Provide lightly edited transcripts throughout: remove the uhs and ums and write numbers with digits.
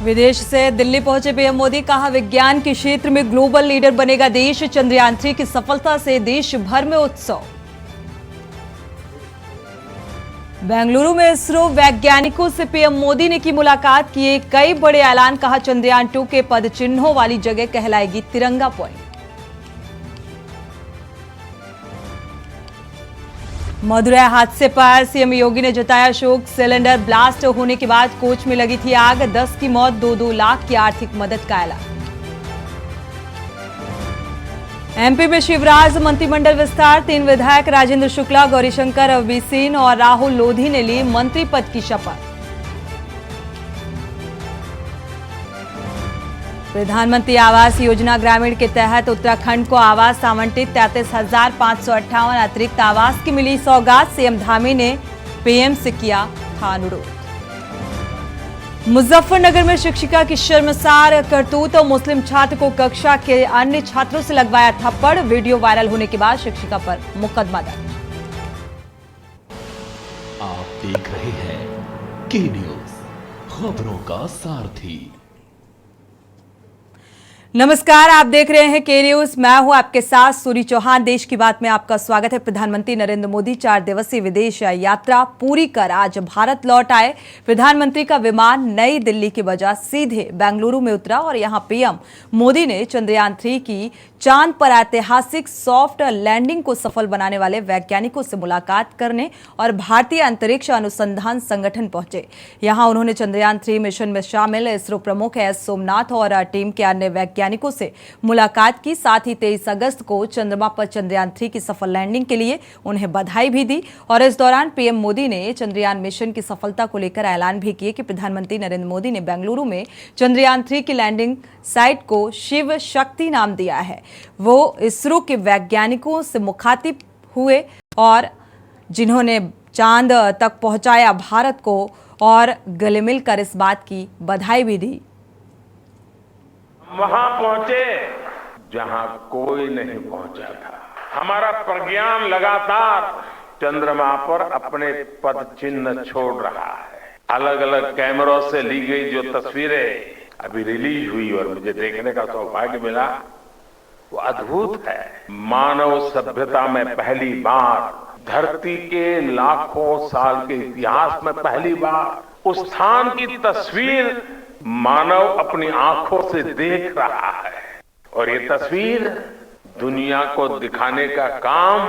विदेश से दिल्ली पहुंचे पीएम मोदी, कहा विज्ञान के क्षेत्र में ग्लोबल लीडर बनेगा देश। चंद्रयान-3 की सफलता से देश भर में उत्सव। बेंगलुरु में इसरो वैज्ञानिकों से पीएम मोदी ने की मुलाकात, किए कई बड़े ऐलान, कहा चंद्रयान-2 के पद चिन्हों वाली जगह कहलाएगी तिरंगा पॉइंट। मदुरै हादसे पर सीएम योगी ने जताया शोक, सिलेंडर ब्लास्ट होने के बाद कोच में लगी थी आग, 10 की मौत, 2-2 लाख की आर्थिक मदद का ऐलान। एमपी में शिवराज मंत्रिमंडल विस्तार, 3 विधायक राजेंद्र शुक्ला, गौरीशंकर अवबी सिंह और राहुल लोधी ने ली मंत्री पद की शपथ। प्रधानमंत्री आवास योजना ग्रामीण के तहत उत्तराखंड को आवास आवंटित, 33,558 अतिरिक्त आवास की मिली सौगात। सीएम धामी ने पीएम से किया था अनुरोध। मुजफ्फरनगर में शिक्षिका की शर्मसार करतूत, और मुस्लिम छात्र को कक्षा के अन्य छात्रों से लगवाया थप्पड़, वीडियो वायरल होने के बाद शिक्षिका पर मुकदमा दर्ज। आप देख रहे हैं के न्यूज, खबरों का सारथी। नमस्कार, आप देख रहे हैं के न्यूज, मैं हूं आपके साथ सूरी चौहान। देश की बात में आपका स्वागत है। प्रधानमंत्री नरेंद्र मोदी 4 दिवसीय विदेश यात्रा पूरी कर आज भारत लौट आए। प्रधानमंत्री का विमान नई दिल्ली की बजाय सीधे बेंगलुरु में उतरा और यहां पीएम मोदी ने चंद्रयान-3 की चांद पर ऐतिहासिक सॉफ्ट लैंडिंग को सफल बनाने वाले वैज्ञानिकों से मुलाकात करने और भारतीय अंतरिक्ष अनुसंधान संगठन पहुंचे। यहां उन्होंने चंद्रयान-3 मिशन में शामिल इसरो प्रमुख एस सोमनाथ और टीम के अन्य वैज्ञानिकों से मुलाकात की। साथ ही 23 अगस्त को चंद्रमा पर चंद्रयान-3 की सफल लैंडिंग के लिए उन्हें बधाई भी दी। और इस दौरान पीएम मोदी ने चंद्रयान मिशन की सफलता को लेकर ऐलान भी किए कि प्रधानमंत्री नरेंद्र मोदी ने बेंगलुरु में चंद्रयान-3 की लैंडिंग साइट को शिव शक्ति नाम दिया है। वो इसरो के वैज्ञानिकों से मुखातिब हुए और जिन्होंने चांद तक पहुंचाया भारत को, और गले मिलकर इस बात की बधाई भी दी। वहां पहुंचे जहां कोई नहीं पहुंचा था। हमारा प्रज्ञान लगातार चंद्रमा पर अपने पद चिन्ह छोड़ रहा है। अलग अलग कैमरों से ली गई जो तस्वीरें अभी रिलीज हुई और मुझे देखने का सौभाग्य मिला, वो अद्भुत है। मानव सभ्यता में पहली बार, धरती के लाखों साल के इतिहास में पहली बार उस स्थान की तस्वीर मानव अपनी आंखों से देख रहा है। और ये तस्वीर दुनिया को दिखाने का काम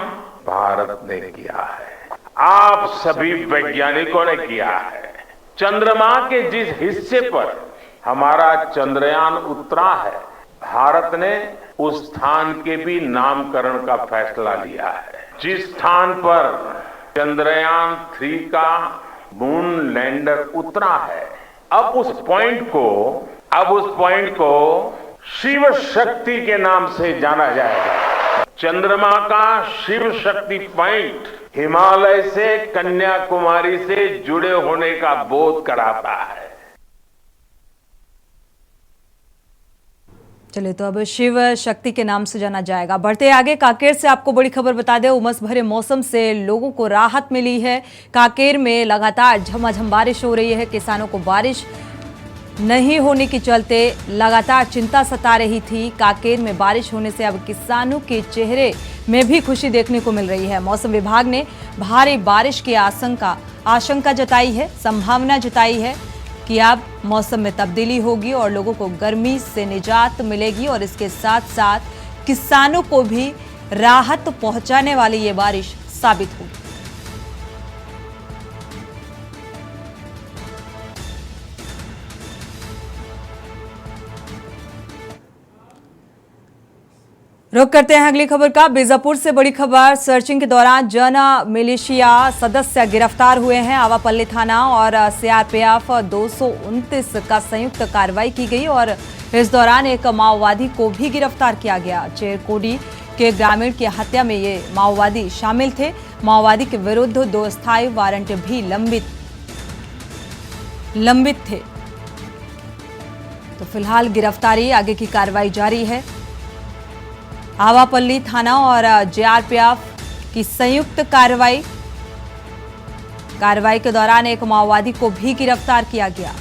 भारत ने किया है, आप सभी वैज्ञानिकों ने किया है। चंद्रमा के जिस हिस्से पर हमारा चंद्रयान उतरा है, भारत ने उस स्थान के भी नामकरण का फैसला लिया है। जिस स्थान पर चंद्रयान-3 का मून लैंडर उतरा है, अब उस पॉइंट को शिव शक्ति के नाम से जाना जाएगा। चंद्रमा का शिव शक्ति पॉइंट हिमालय से कन्याकुमारी से जुड़े होने का बोध कराता है। चलिए, तो अब शिव शक्ति के नाम से जाना जाएगा। बढ़ते आगे, कांकेर से आपको बड़ी खबर बता दें। उमस भरे मौसम से लोगों को राहत मिली है। कांकेर में लगातार झमाझम बारिश हो रही है। किसानों को बारिश नहीं होने के चलते लगातार चिंता सता रही थी। कांकेर में बारिश होने से अब किसानों के चेहरे में भी खुशी देखने को मिल रही है। मौसम विभाग ने भारी बारिश की आशंका जताई है, संभावना जताई है कि अब मौसम में तब्दीली होगी और लोगों को गर्मी से निजात मिलेगी, और इसके साथ साथ किसानों को भी राहत पहुंचाने वाली ये बारिश साबित होगी। रुक करते हैं अगली खबर का। बीजापुर से बड़ी खबर, सर्चिंग के दौरान जन मिलिशिया सदस्य गिरफ्तार हुए हैं। आवापल्ली थाना और सीआरपीएफ 229 का संयुक्त कार्रवाई की गई और इस दौरान एक माओवादी को भी गिरफ्तार किया गया। चेरकोडी के ग्रामीण की हत्या में ये माओवादी शामिल थे। माओवादी के विरुद्ध 2 स्थायी वारंट भी लंबित थे। तो फिलहाल गिरफ्तारी, आगे की कार्रवाई जारी है। आवापल्ली थाना और जीआरपीएफ की संयुक्त कार्रवाई के दौरान एक माओवादी को भी गिरफ्तार किया गया।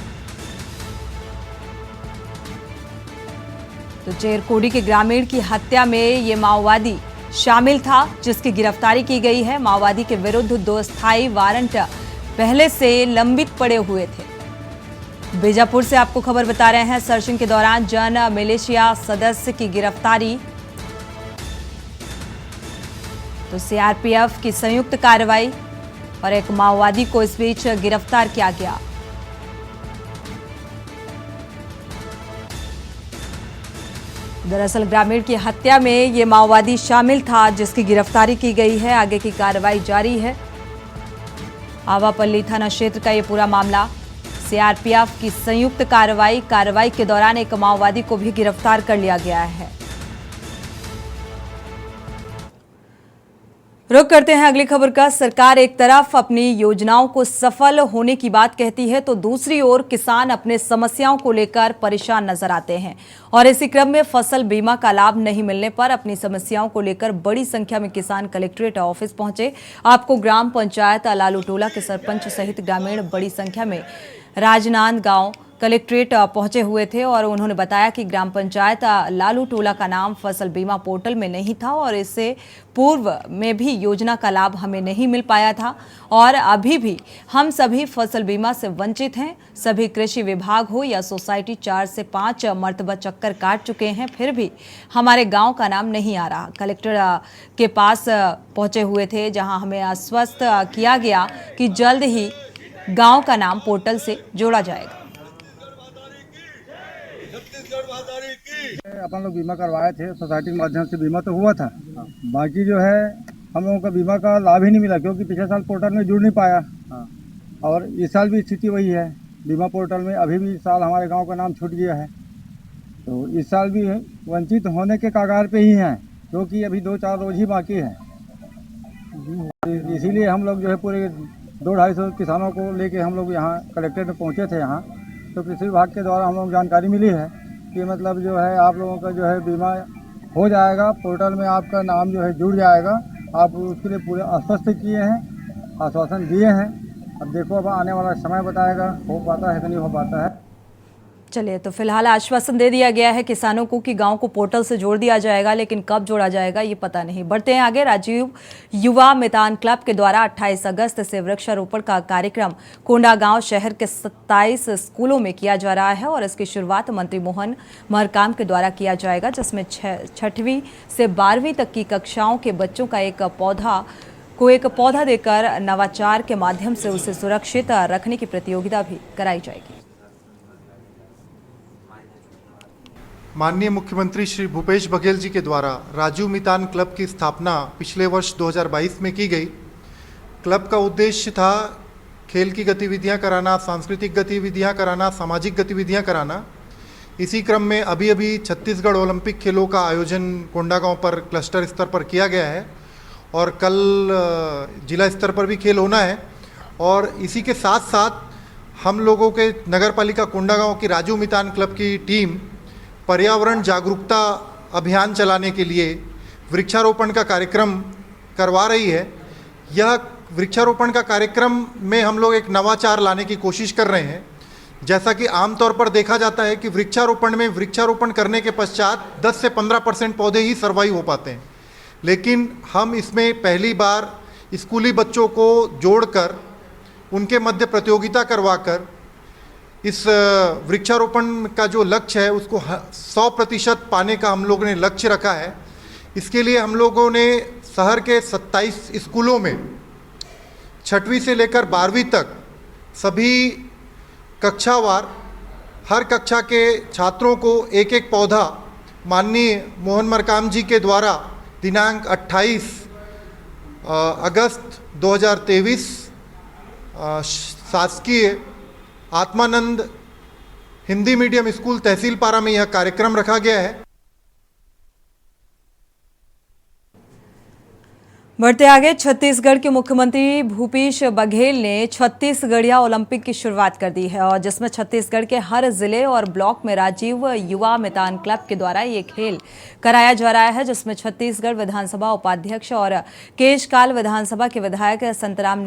तो चेरकोडी के ग्रामीण की हत्या में ये माओवादी शामिल था, जिसकी गिरफ्तारी की गई है। माओवादी के विरुद्ध 2 स्थायी वारंट पहले से लंबित पड़े हुए थे। बीजापुर से आपको खबर बता रहे हैं, सर्चिंग के दौरान जन मिलिशिया सदस्य की गिरफ्तारी। तो सीआरपीएफ की संयुक्त कार्रवाई और एक माओवादी को इस बीच गिरफ्तार किया गया। दरअसल ग्रामीण की हत्या में ये माओवादी शामिल था, जिसकी गिरफ्तारी की गई है। आगे की कार्रवाई जारी है। आवापल्ली थाना क्षेत्र का ये पूरा मामला। सीआरपीएफ की संयुक्त कार्रवाई के दौरान एक माओवादी को भी गिरफ्तार कर लिया गया है। रुक करते हैं अगली खबर का। सरकार एक तरफ अपनी योजनाओं को सफल होने की बात कहती है, तो दूसरी ओर किसान अपने समस्याओं को लेकर परेशान नजर आते हैं और इसी क्रम में फसल बीमा का लाभ नहीं मिलने पर अपनी समस्याओं को लेकर बड़ी संख्या में किसान कलेक्ट्रेट ऑफिस पहुंचे। आपको ग्राम पंचायत लालू टोला के सरपंच सहित ग्रामीण बड़ी संख्या में राजनांद गांव कलेक्ट्रेट पहुंचे हुए थे और उन्होंने बताया कि ग्राम पंचायत लालू टोला का नाम फसल बीमा पोर्टल में नहीं था और इससे पूर्व में भी योजना का लाभ हमें नहीं मिल पाया था और अभी भी हम सभी फसल बीमा से वंचित हैं। सभी कृषि विभाग हो या सोसाइटी 4 से 5 मर्तबा चक्कर काट चुके हैं, फिर भी हमारे गांव का नाम नहीं आ रहा। कलेक्टर के पास पहुंचे हुए थे, जहां हमें आश्वस्त किया गया कि जल्द ही गांव का नाम पोर्टल से जोड़ा जाएगा। अपन लोग बीमा करवाए थे, सोसाइटी के माध्यम से बीमा तो हुआ था। बाकी जो है हम लोगों का बीमा का लाभ ही नहीं मिला, क्योंकि पिछले साल पोर्टल में जुड़ नहीं पाया। और इस साल भी स्थिति वही है, बीमा पोर्टल में अभी भी इस साल हमारे गांव का नाम छूट गया है। तो इस साल भी वंचित होने के कगार पे ही हैं, क्योंकि अभी 2-4 रोज ही बाकी है। इसीलिए हम लोग जो है पूरे 200-250 किसानों को लेके हम लोग यहाँ कलेक्ट्रेट में पहुँचे थे। यहाँ तो कृषि विभाग के द्वारा हम लोग जानकारी मिली है कि मतलब जो है आप लोगों का जो है बीमा हो जाएगा, पोर्टल में आपका नाम जो है जुड़ जाएगा। आप उसके लिए पूरे आश्वस्त किए हैं, आश्वासन दिए हैं। अब देखो, अब आने वाला समय बताएगा हो पाता है कि नहीं हो पाता है। चलिए, तो फिलहाल आश्वासन दे दिया गया है किसानों को कि गांव को पोर्टल से जोड़ दिया जाएगा, लेकिन कब जोड़ा जाएगा ये पता नहीं। बढ़ते हैं आगे। राजीव युवा मैदान क्लब के द्वारा 28 अगस्त से वृक्षारोपण का कार्यक्रम कोंडागांव शहर के 27 स्कूलों में किया जा रहा है और इसकी शुरुआत मंत्री मोहन मरकाम के द्वारा किया जाएगा, जिसमें 6वीं से 12वीं तक की कक्षाओं के बच्चों का एक पौधा देकर नवाचार के माध्यम से उसे सुरक्षित रखने की प्रतियोगिता भी कराई जाएगी। माननीय मुख्यमंत्री श्री भूपेश बघेल जी के द्वारा राजीव मितान क्लब की स्थापना पिछले वर्ष 2022 में की गई। क्लब का उद्देश्य था खेल की गतिविधियां कराना, सांस्कृतिक गतिविधियां कराना, सामाजिक गतिविधियां कराना। इसी क्रम में अभी छत्तीसगढ़ ओलंपिक खेलों का आयोजन कोंडागांव पर क्लस्टर स्तर पर किया गया है और कल जिला स्तर पर भी खेल होना है। और इसी के साथ साथ हम लोगों के नगर पालिका कोंडागांव की राजीव मितान क्लब की टीम पर्यावरण जागरूकता अभियान चलाने के लिए वृक्षारोपण का कार्यक्रम करवा रही है। यह वृक्षारोपण का कार्यक्रम में हम लोग एक नवाचार लाने की कोशिश कर रहे हैं। जैसा कि आमतौर पर देखा जाता है कि वृक्षारोपण करने के पश्चात 10 से 15% पौधे ही सर्वाइव हो पाते हैं, लेकिन हम इसमें पहली बार स्कूली बच्चों को जोड़कर उनके मध्य प्रतियोगिता करवाकर इस वृक्षारोपण का जो लक्ष्य है उसको 100% पाने का हम लोगों ने लक्ष्य रखा है। इसके लिए हम लोगों ने शहर के 27 स्कूलों में 6वीं से लेकर 12वीं तक सभी कक्षावार हर कक्षा के छात्रों को एक एक पौधा माननीय मोहन मरकाम जी के द्वारा दिनांक 28 अगस्त 2023 शासकीय आत्मानंद हिंदी मीडियम स्कूल तहसील पारा में यह कार्यक्रम रखा गया है। बढ़ते आगे। छत्तीसगढ़ के मुख्यमंत्री भूपेश बघेल ने छत्तीसगढ़िया ओलंपिक की शुरुआत कर दी है और जिसमें छत्तीसगढ़ के हर जिले और ब्लॉक में राजीव युवा मैदान क्लब के द्वारा ये खेल कराया जा रहा है, जिसमें छत्तीसगढ़ विधानसभा उपाध्यक्ष और केशकाल विधानसभा के विधायक संतराम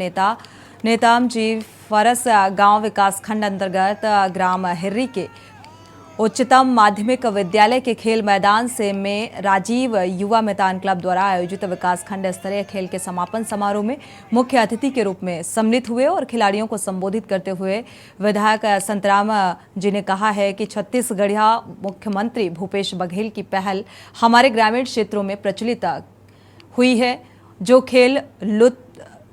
नेताम जी फरस गांव विकास खंड अंतर्गत ग्राम हिर्री के उच्चतम माध्यमिक विद्यालय के खेल मैदान से में राजीव युवा मैदान क्लब द्वारा आयोजित विकासखंड स्तरीय खेल के समापन समारोह में मुख्य अतिथि के रूप में सम्मिलित हुए और खिलाड़ियों को संबोधित करते हुए विधायक संतराम जी ने कहा है कि छत्तीसगढ़िया मुख्यमंत्री भूपेश बघेल की पहल हमारे ग्रामीण क्षेत्रों में प्रचलित हुई है। जो खेल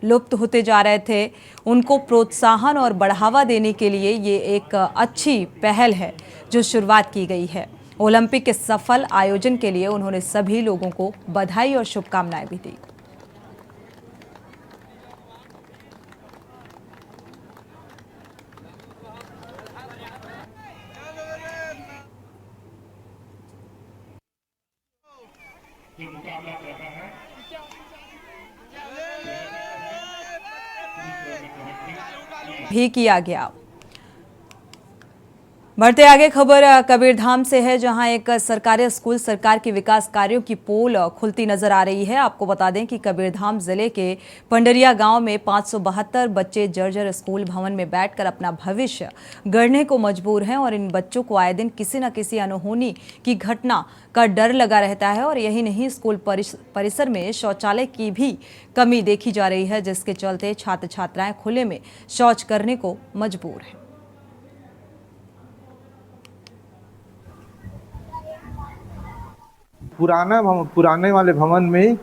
लुप्त होते जा रहे थे उनको प्रोत्साहन और बढ़ावा देने के लिए ये एक अच्छी पहल है जो शुरुआत की गई है। ओलंपिक के सफल आयोजन के लिए उन्होंने सभी लोगों को बधाई और शुभकामनाएं भी दी। भी किया गया। बढ़ते आगे खबर कबीरधाम से है, जहां एक सरकारी स्कूल सरकार की विकास कार्यों की पोल खुलती नजर आ रही है। आपको बता दें कि कबीरधाम जिले के पंडरिया गांव में 572 बच्चे जर्जर स्कूल भवन में बैठकर अपना भविष्य गढ़ने को मजबूर हैं और इन बच्चों को आए दिन किसी न किसी अनहोनी की घटना का डर लगा रहता है। और यही नहीं, स्कूल परिसर में शौचालय की भी कमी देखी जा रही है, जिसके चलते छात्र छात्राएं खुले में शौच करने को मजबूर हैं। पुराने वाले भवन में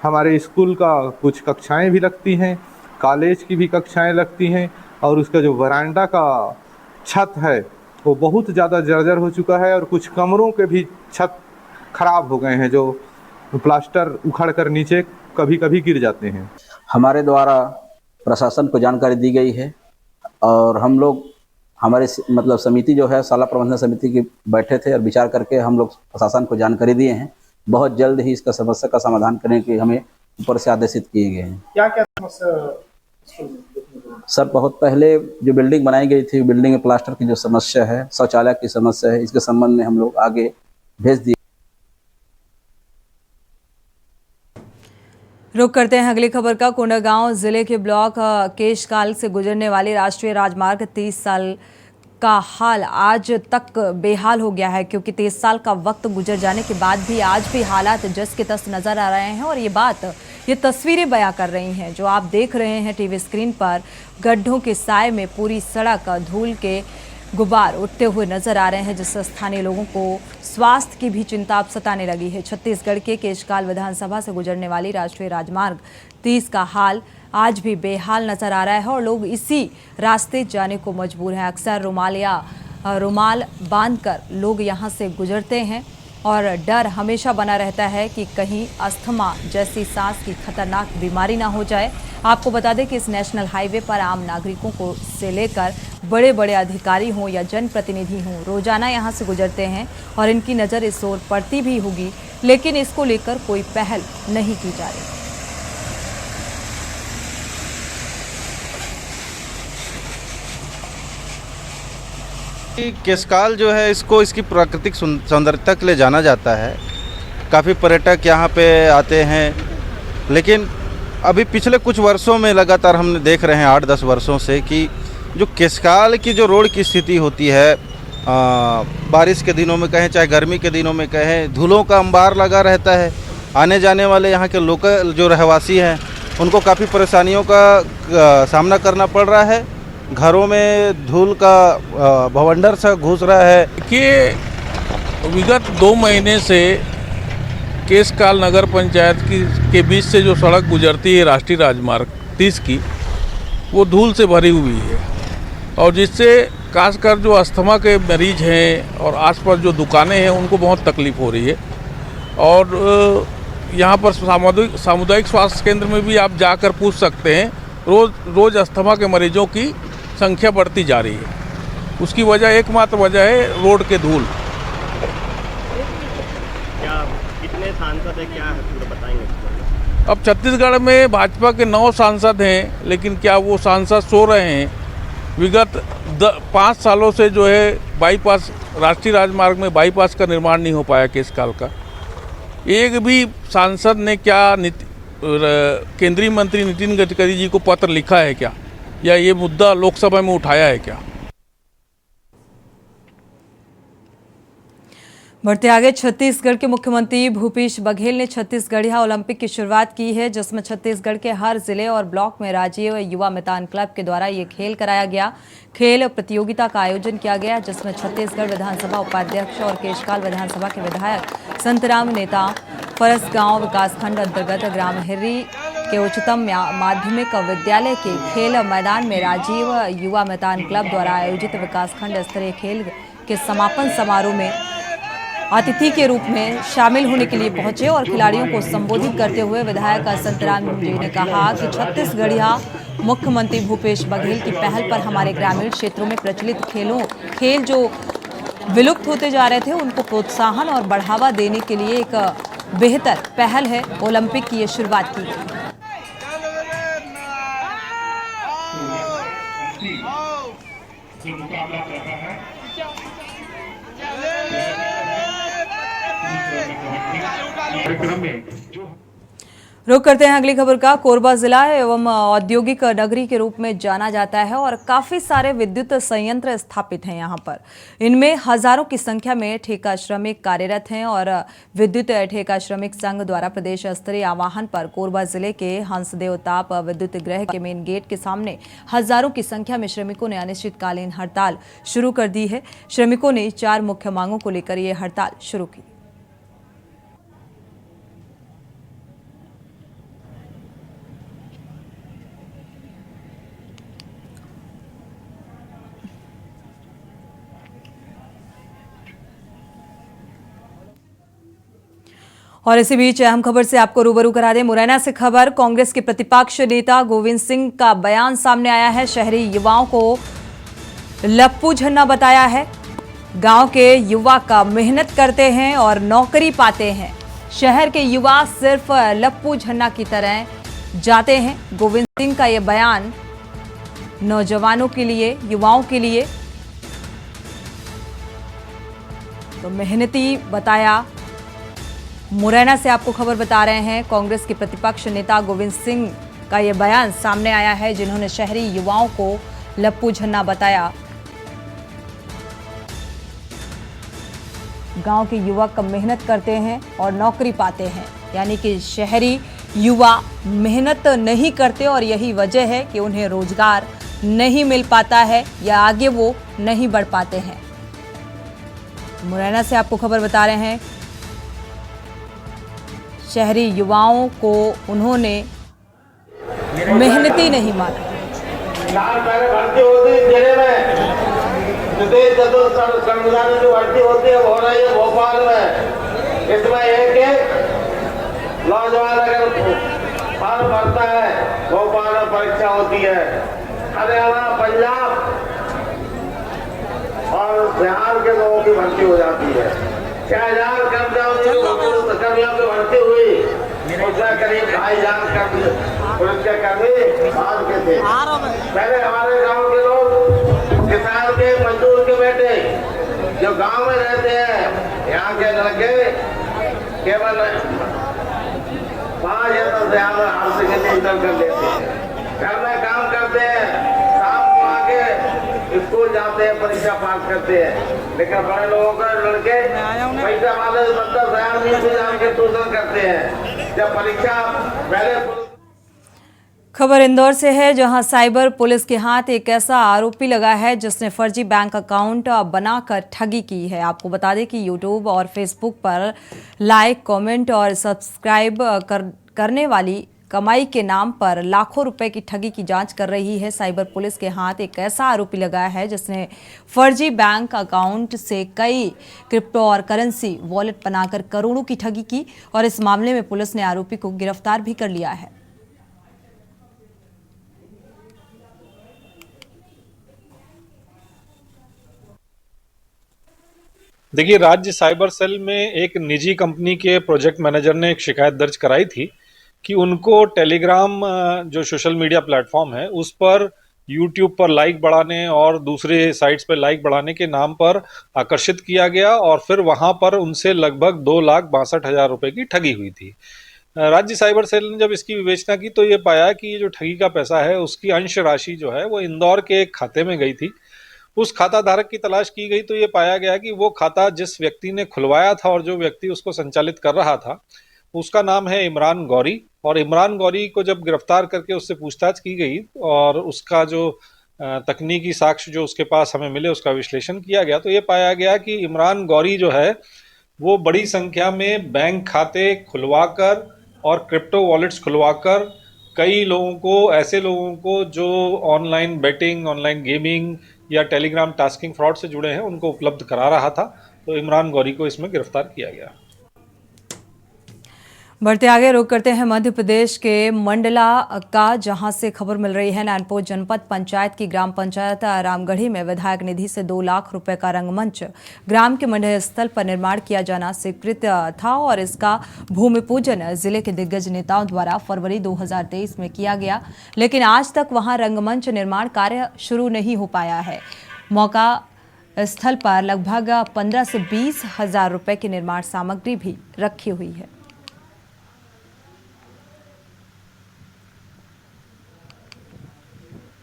हमारे स्कूल का कुछ कक्षाएं भी लगती हैं, कॉलेज की भी कक्षाएं लगती हैं और उसका जो वरांडा का छत है वो बहुत ज़्यादा जर्जर हो चुका है और कुछ कमरों के भी छत खराब हो गए हैं, जो प्लास्टर उखड़ कर नीचे कभी कभी गिर जाते हैं। हमारे द्वारा प्रशासन को जानकारी दी गई है और हम लोग हमारे मतलब समिति जो है शाला प्रबंधन समिति की बैठे थे और विचार करके हम लोग प्रशासन को जानकारी दिए हैं। बहुत जल्द ही इसका समस्या का समाधान करने के हमें ऊपर से आदेशित किए गए हैं। क्या क्या समस्या सर, बहुत पहले जो बिल्डिंग बनाई गई थी, बिल्डिंग में प्लास्टर की जो समस्या है, शौचालय की समस्या है, इसके संबंध में हम लोग आगे भेज दिए। रुक करते हैं अगली खबर का। कोंडागांव जिले के ब्लॉक केशकाल से गुजरने वाली राष्ट्रीय राजमार्ग 30 साल का हाल आज तक बेहाल हो गया है, क्योंकि 30 साल का वक्त गुजर जाने के बाद भी आज भी हालात जस के तस नजर आ रहे हैं। और ये तस्वीरें बयां कर रही हैं जो आप देख रहे हैं टीवी स्क्रीन पर। गड्ढों के साए में पूरी सड़क धूल के गुबार उठते हुए नजर आ रहे हैं, जिससे स्थानीय लोगों को स्वास्थ्य की भी चिंता अब सताने लगी है। छत्तीसगढ़ के केशकाल विधानसभा से गुजरने वाली राष्ट्रीय राजमार्ग 30 का हाल आज भी बेहाल नजर आ रहा है और लोग इसी रास्ते जाने को मजबूर हैं। अक्सर रुमाल बांधकर लोग यहां से गुजरते हैं और डर हमेशा बना रहता है कि कहीं अस्थमा जैसी सांस की खतरनाक बीमारी ना हो जाए। आपको बता दें कि इस नेशनल हाईवे पर आम नागरिकों को से लेकर बड़े बड़े अधिकारी हों या जनप्रतिनिधि हों, रोजाना यहां से गुजरते हैं और इनकी नज़र इस ओर पड़ती भी होगी, लेकिन इसको लेकर कोई पहल नहीं की जा रही। केशकाल जो है इसको इसकी प्राकृतिक सौंदर्यता के लिए जाना जाता है। काफ़ी पर्यटक यहाँ पे आते हैं, लेकिन अभी पिछले कुछ वर्षों में लगातार हमने देख रहे हैं 8-10 वर्षों से कि जो केशकाल की जो रोड की स्थिति होती है, बारिश के दिनों में कहें चाहे गर्मी के दिनों में कहें, धूलों का अंबार लगा रहता है। आने जाने वाले यहाँ के लोकल जो रहवासी हैं उनको काफ़ी परेशानियों का सामना करना पड़ रहा है। घरों में धूल का भवंडर सा घुस रहा है कि विगत 2 महीने से केशकाल नगर पंचायत के बीच से जो सड़क गुजरती है राष्ट्रीय राजमार्ग 30 की, वो धूल से भरी हुई है और जिससे खासकर जो अस्थमा के मरीज हैं और आसपास जो दुकानें हैं उनको बहुत तकलीफ़ हो रही है। और यहाँ पर सामुदायिक स्वास्थ्य केंद्र में भी आप जाकर पूछ सकते हैं, रोज़ अस्थमा के मरीजों की संख्या बढ़ती जा रही है। उसकी वजह एकमात्र वजह है रोड के धूल। क्या कितने सांसद है, क्या है पूरा बताएंगे? अब छत्तीसगढ़ में भाजपा के 9 सांसद हैं, लेकिन क्या वो सांसद सो रहे हैं? विगत 5 सालों से जो है बाईपास, राष्ट्रीय राजमार्ग में बाईपास का निर्माण नहीं हो पाया केशकाल का। एक भी सांसद ने क्या केंद्रीय मंत्री नितिन गडकरी जी को पत्र लिखा है क्या, या ये मुद्दा लोकसभा में उठाया है क्या? बढ़ते आगे, छत्तीसगढ़ के मुख्यमंत्री भूपेश बघेल ने छत्तीसगढ़िया ओलंपिक की शुरुआत की है, जिसमें छत्तीसगढ़ के हर जिले और ब्लॉक में राजीव युवा मैदान क्लब के द्वारा ये खेल कराया गया। खेल प्रतियोगिता का आयोजन किया गया, जिसमें छत्तीसगढ़ विधानसभा उपाध्यक्ष और केशकाल विधानसभा के विधायक संतराम नेता फरसगांव विकासखंड अंतर्गत ग्राम हिर्री के उच्चतम माध्यमिक विद्यालय के खेल मैदान में राजीव युवा मैदान क्लब द्वारा आयोजित विकासखंड स्तरीय खेल के समापन समारोह में अतिथि के रूप में शामिल होने के लिए पहुंचे और खिलाड़ियों को संबोधित करते हुए विधायक संतराम जी ने कहा कि छत्तीसगढ़िया मुख्यमंत्री भूपेश बघेल की पहल पर हमारे ग्रामीण क्षेत्रों में प्रचलित खेल जो विलुप्त होते जा रहे थे उनको प्रोत्साहन और बढ़ावा देने के लिए एक बेहतर पहल है। ओलंपिक की ये शुरुआत की गई। रुक करते हैं अगली खबर का। कोरबा जिला एवं औद्योगिक नगरी के रूप में जाना जाता है और काफी सारे विद्युत संयंत्र स्थापित हैं यहाँ पर। इनमें हजारों की संख्या में ठेका श्रमिक कार्यरत हैं और विद्युत ठेका श्रमिक संघ द्वारा प्रदेश स्तरीय आह्वान पर कोरबा जिले के हंसदेव ताप विद्युत गृह के मेन गेट के सामने हजारों की संख्या में श्रमिकों ने अनिश्चितकालीन हड़ताल शुरू कर दी है। श्रमिकों ने 4 मुख्य मांगों को लेकर ये हड़ताल शुरू की। और इसी बीच अहम खबर से आपको रूबरू करा दें। मुरैना से खबर, कांग्रेस के प्रतिपक्ष नेता गोविंद सिंह का बयान सामने आया है। शहरी युवाओं को लप्पू झन्ना बताया है। गांव के युवा का मेहनत करते हैं और नौकरी पाते हैं। शहर के युवा सिर्फ लप्पू झन्ना की तरह जाते हैं। गोविंद सिंह का यह बयान नौजवानों के लिए, युवाओं के लिए तो मेहनती बताया। मुरैना से आपको खबर बता रहे हैं, कांग्रेस के प्रतिपक्ष नेता गोविंद सिंह का यह बयान सामने आया है, जिन्होंने शहरी युवाओं को लप्पू झन्ना बताया। गांव के युवक मेहनत करते हैं और नौकरी पाते हैं, यानी कि शहरी युवा मेहनत नहीं करते और यही वजह है कि उन्हें रोजगार नहीं मिल पाता है या आगे वो नहीं बढ़ पाते हैं। मुरैना से आपको खबर बता रहे हैं, शहरी युवाओं को उन्होंने मेहनती नहीं माना। भर्ती होती जिले में कर्मचारी जो भर्ती होती है हो रही है भोपाल में। इसमें एक नौजवान अगर फॉर्म भरता है, भोपाल में परीक्षा होती है। हरियाणा, पंजाब और बिहार के लोगों की भर्ती हो जाती है। 6000 कर्मियों की भर्ती हुई, उसमें करीब 2500 पुलिस के कर्मी भाग के थे। पहले हमारे गांव के लोग, किसान के, मजदूर के बेटे जो गांव में रहते हैं, यहाँ के लड़के केवल 5 या 10 हजार में हाथ से इंटर कर लेते हैं। घर में काम करते हैं, शाम को आके स्कूल जाते हैं, परीक्षा पास करते हैं। लेकिन बड़े लोगों का लड़के पैसा वाले 10,000 20 हजार के ट्यूशन करते हैं। जब परीक्षा पहले। खबर इंदौर से है, जहां साइबर पुलिस के हाथ एक ऐसा आरोपी लगा है जिसने फर्जी बैंक अकाउंट बनाकर ठगी की है। आपको बता दें कि यूट्यूब और फेसबुक पर लाइक, कमेंट और सब्सक्राइब करने वाली कमाई के नाम पर लाखों रुपए की ठगी की जांच कर रही है साइबर पुलिस के हाथ एक ऐसा आरोपी लगा है जिसने फर्जी बैंक अकाउंट से कई क्रिप्टो और करेंसी वॉलेट बनाकर करोड़ों की ठगी की और इस मामले में पुलिस ने आरोपी को गिरफ्तार भी कर लिया है। देखिए, राज्य साइबर सेल में एक निजी कंपनी के प्रोजेक्ट मैनेजर ने एक शिकायत दर्ज कराई थी कि उनको टेलीग्राम जो सोशल मीडिया प्लेटफॉर्म है उस पर यूट्यूब पर लाइक बढ़ाने और दूसरे साइट्स पर लाइक बढ़ाने के नाम पर आकर्षित किया गया और फिर वहां पर उनसे लगभग 2,62,000 रुपए की ठगी हुई थी। राज्य साइबर सेल ने जब इसकी विवेचना की तो ये पाया कि ये जो ठगी का पैसा है उसकी अंश राशि जो है वो इंदौर के एक खाते में गई थी। उस खाता धारक की तलाश की गई तो ये पाया गया कि वो खाता जिस व्यक्ति ने खुलवाया था और जो व्यक्ति उसको संचालित कर रहा था उसका नाम है इमरान गौरी। और इमरान गौरी को जब गिरफ्तार करके उससे पूछताछ की गई और उसका जो तकनीकी साक्ष्य जो उसके पास हमें मिले उसका विश्लेषण किया गया तो ये पाया गया कि इमरान गौरी जो है वो बड़ी संख्या में बैंक खाते खुलवाकर और क्रिप्टो वॉलेट्स खुलवाकर कई लोगों को, ऐसे लोगों को जो ऑनलाइन बेटिंग, ऑनलाइन गेमिंग या टेलीग्राम टास्किंग फ्रॉड से जुड़े हैं उनको उपलब्ध करा रहा था। तो इमरान गौरी को इसमें गिरफ्तार किया गया। बढ़ते आगे रुक करते हैं मध्य प्रदेश के मंडला का, जहां से खबर मिल रही है नैनपुर जनपद पंचायत की ग्राम पंचायत रामगढ़ी में विधायक निधि से 2 लाख रुपए का रंगमंच ग्राम के मंडल स्थल पर निर्माण किया जाना स्वीकृत था और इसका भूमि पूजन जिले के दिग्गज नेताओं द्वारा फरवरी 2023 में किया गया, लेकिन आज तक वहां रंगमंच निर्माण कार्य शुरू नहीं हो पाया है। मौका स्थल पर लगभग 15 से 20 हजार रुपए की निर्माण सामग्री भी रखी हुई है।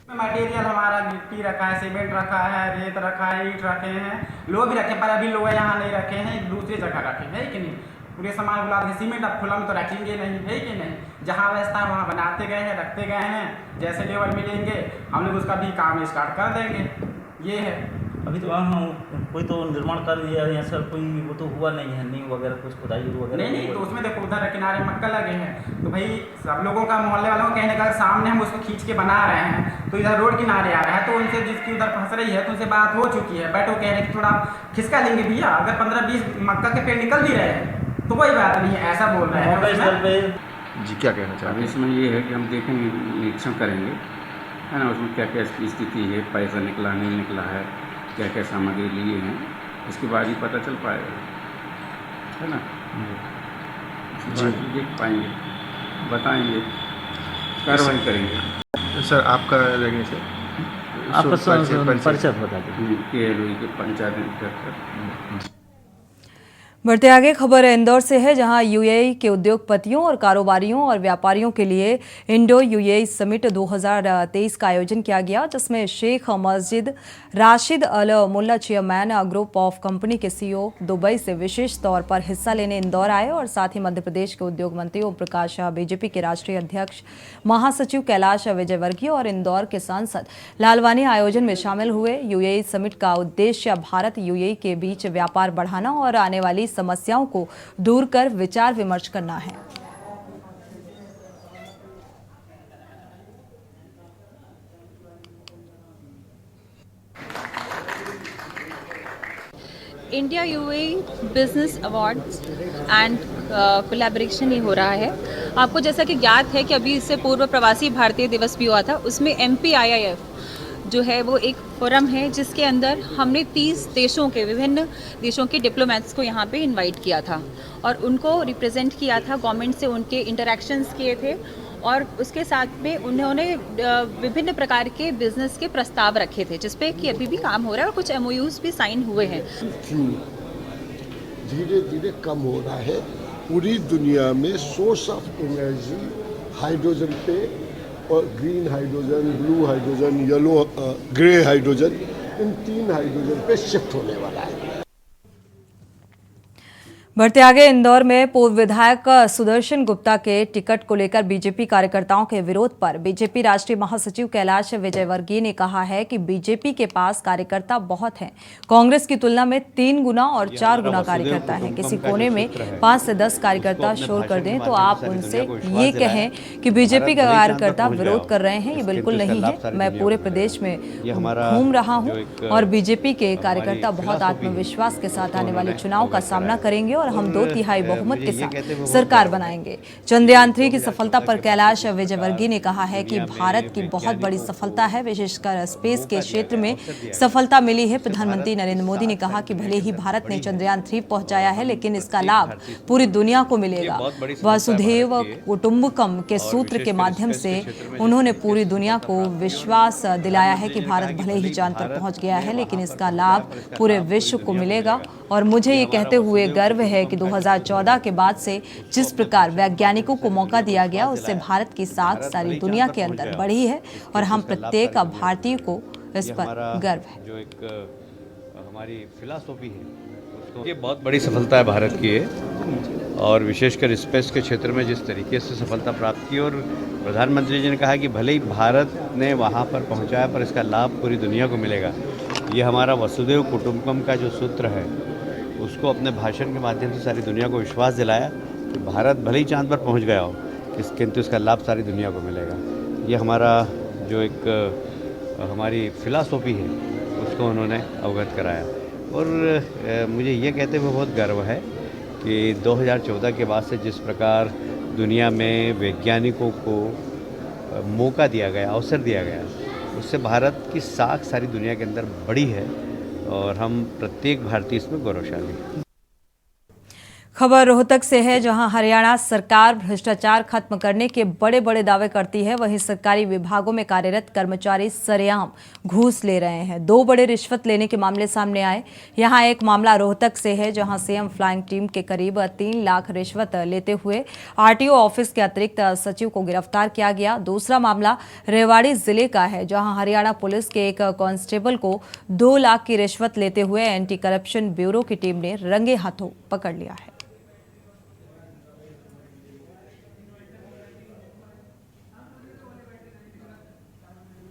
मटेरियल हमारा गिट्टी रखा है, सीमेंट रखा है, रेत रखा है, ईंट रखे हैं, लोग भी रखे, पर अभी लोग यहाँ नहीं रखे हैं, दूसरी जगह रखे हैं कि नहीं। पूरे सामान बुला के सीमेंट अब खुला में तो रखेंगे नहीं, है कि नहीं। जहाँ व्यवस्था है वहाँ बनाते गए हैं, रखते गए हैं, जैसे लेबर मिलेंगे हम लोग उसका भी काम स्टार्ट कर देंगे। ये है अभी तो वहाँ कोई तो निर्माण कर दिया है सर, कोई वो तो हुआ नहीं है, नींव वगैरह कुछ खुदाई वगैरह नहीं, तो उसमें देखो उधर किनारे मक्का लगे हैं, तो भाई सब लोगों का, मोहल्ले वालों का कहने का सामने हम उसको खींच के बना रहे हैं, तो इधर रोड किनारे आ रहा है, तो उनसे जिसकी उधर फंस रही है तो उनसे बात हो चुकी है, बैठो कह रहे हैं कि थोड़ा खिसका लेंगे भैया, अगर 15-20 मक्का के पेड़ निकल भी रहे हैं तो कोई बात नहीं है, ऐसा बोल रहे हैं। जी क्या कहना चाहते हैं? इसमें ये है कि हम देखेंगे, निरीक्षण करेंगे, है ना, उसमें क्या क्या स्थिति है, पैसा निकला नहीं निकला है, क्या क्या सामग्री लिए हैं, इसके बाद ही पता चल पाएगा, है ना। जी देख पाएंगे, बताएंगे, कार्रवाई करेंगे। सर आपका रहने से आपका परिचय बता दें। के पंचायत इंस्पेक्टर। बढ़ते आगे खबर इंदौर से है, जहां यूएई के उद्योगपतियों और कारोबारियों और व्यापारियों के लिए इंडो यूएई समिट 2023 का आयोजन किया गया, जिसमें शेख मस्जिद राशिद अल मुल्ला चेयरमैन ग्रुप ऑफ कंपनी के सीईओ दुबई से विशेष तौर पर हिस्सा लेने इंदौर आए और साथ ही मध्य प्रदेश के उद्योग मंत्री ओम प्रकाश, बीजेपी के राष्ट्रीय अध्यक्ष महासचिव कैलाश विजयवर्गीय और इंदौर के सांसद लालवानी आयोजन में शामिल हुए। यूएई समिट का उद्देश्य भारत यूएई के बीच व्यापार बढ़ाना और आने वाली समस्याओं को दूर कर विचार विमर्श करना है। India UAE business awards and collaboration ही हो रहा है। आपको जैसा कि ज्ञात है कि अभी इससे पूर्व प्रवासी भारतीय दिवस भी हुआ था, उसमें MPIIF जो है वो एक फोरम है जिसके अंदर हमने 30 देशों के, विभिन्न देशों के डिप्लोमेट्स को यहाँ पे इनवाइट किया था और उनको रिप्रेजेंट किया था, गवर्नमेंट से उनके इंटरेक्शंस किए थे और उसके साथ में उन्होंने विभिन्न प्रकार के बिजनेस के प्रस्ताव रखे थे जिस पे कि अभी भी काम हो रहा है और कुछ MOUs भी साइन हुए हैं। धीरे धीरे कम हो रहा है। पूरी दुनिया में सोर्स ऑफ एनर्जी हाइड्रोजन पे और green hydrogen, blue hydrogen, yellow grey hydrogen, इन 3 हाइड्रोजन पे शिफ्ट होने वाला है। बढ़ते आगे इंदौर में पूर्व विधायक सुदर्शन गुप्ता के टिकट को लेकर बीजेपी कार्यकर्ताओं के विरोध पर बीजेपी राष्ट्रीय महासचिव कैलाश विजयवर्गीय ने कहा है कि बीजेपी के पास कार्यकर्ता बहुत हैं, कांग्रेस की तुलना में 3 गुना और 4 गुना कार्यकर्ता हैं। किसी कोने में 5 से 10 कार्यकर्ता शोर कर दें तो आप उनसे ये कहें कि बीजेपी का कार्यकर्ता विरोध कर रहे हैं, ये बिल्कुल नहीं है। मैं पूरे प्रदेश में घूम रहा हूँ और बीजेपी के कार्यकर्ता बहुत आत्मविश्वास के साथ आने वाले चुनाव का सामना करेंगे और हम 2/3 बहुमत के साथ सरकार बनाएंगे। चंद्रयान 3 की सफलता पर कैलाश विजयवर्गीय ने कहा है कि भारत की बहुत बड़ी सफलता है, विशेषकर स्पेस के क्षेत्र में सफलता मिली है। प्रधानमंत्री नरेंद्र मोदी ने कहा कि भले ही भारत ने चंद्रयान 3 पहुंचाया है, लेकिन इसका लाभ पूरी दुनिया को मिलेगा। वसुधैव कुटुंबकम के सूत्र के माध्यम से उन्होंने पूरी दुनिया को विश्वास दिलाया है कि भारत भले ही चांद पर पहुंच गया है, लेकिन इसका लाभ पूरे विश्व को मिलेगा। और मुझे ये कहते हुए गर्व है कि 2014 के बाद से जिस प्रकार वैज्ञानिकों को मौका दिया गया, उससे भारत की साख सारी दुनिया के अंदर बढ़ी है और हम प्रत्येक भारतीय को इस पर गर्व है। जो एक हमारी फिलॉसफी है उसको, ये बहुत बड़ी सफलता है भारत की है, और विशेषकर स्पेस के क्षेत्र में जिस तरीके से सफलता प्राप्त की, और प्रधानमंत्री जी ने कहा कि भले ही भारत ने वहाँ पर पहुँचाया पर इसका लाभ पूरी दुनिया को मिलेगा। ये हमारा वसुधैव कुटुंबकम का जो सूत्र है उसको अपने भाषण के माध्यम से सारी दुनिया को विश्वास दिलाया कि भारत भले ही चांद पर पहुँच गया हो किंतु इसका लाभ सारी दुनिया को मिलेगा। ये हमारा जो एक हमारी फिलॉसफी है उसको उन्होंने अवगत कराया, और मुझे ये कहते हुए बहुत गर्व है कि 2014 के बाद से जिस प्रकार दुनिया में वैज्ञानिकों को मौका दिया गया, अवसर दिया गया, उससे भारत की साख सारी दुनिया के अंदर बड़ी है और हम प्रत्येक भारतीय इसमें गौरवशाली हैं। खबर रोहतक से है, जहां हरियाणा सरकार भ्रष्टाचार खत्म करने के बड़े बड़े दावे करती है, वहीं सरकारी विभागों में कार्यरत कर्मचारी सरेआम घूस ले रहे हैं। 2 बड़े रिश्वत लेने के मामले सामने आए। यहां एक मामला रोहतक से है, जहां सीएम फ्लाइंग टीम के करीब 3 लाख रिश्वत लेते हुए आरटीओ ऑफिस के अतिरिक्त सचिव को गिरफ्तार किया गया। दूसरा मामला रेवाड़ी जिले का है, जहां हरियाणा पुलिस के एक कांस्टेबल को 2 लाख की रिश्वत लेते हुए एंटी करप्शन ब्यूरो की टीम ने रंगे हाथों पकड़ लिया है।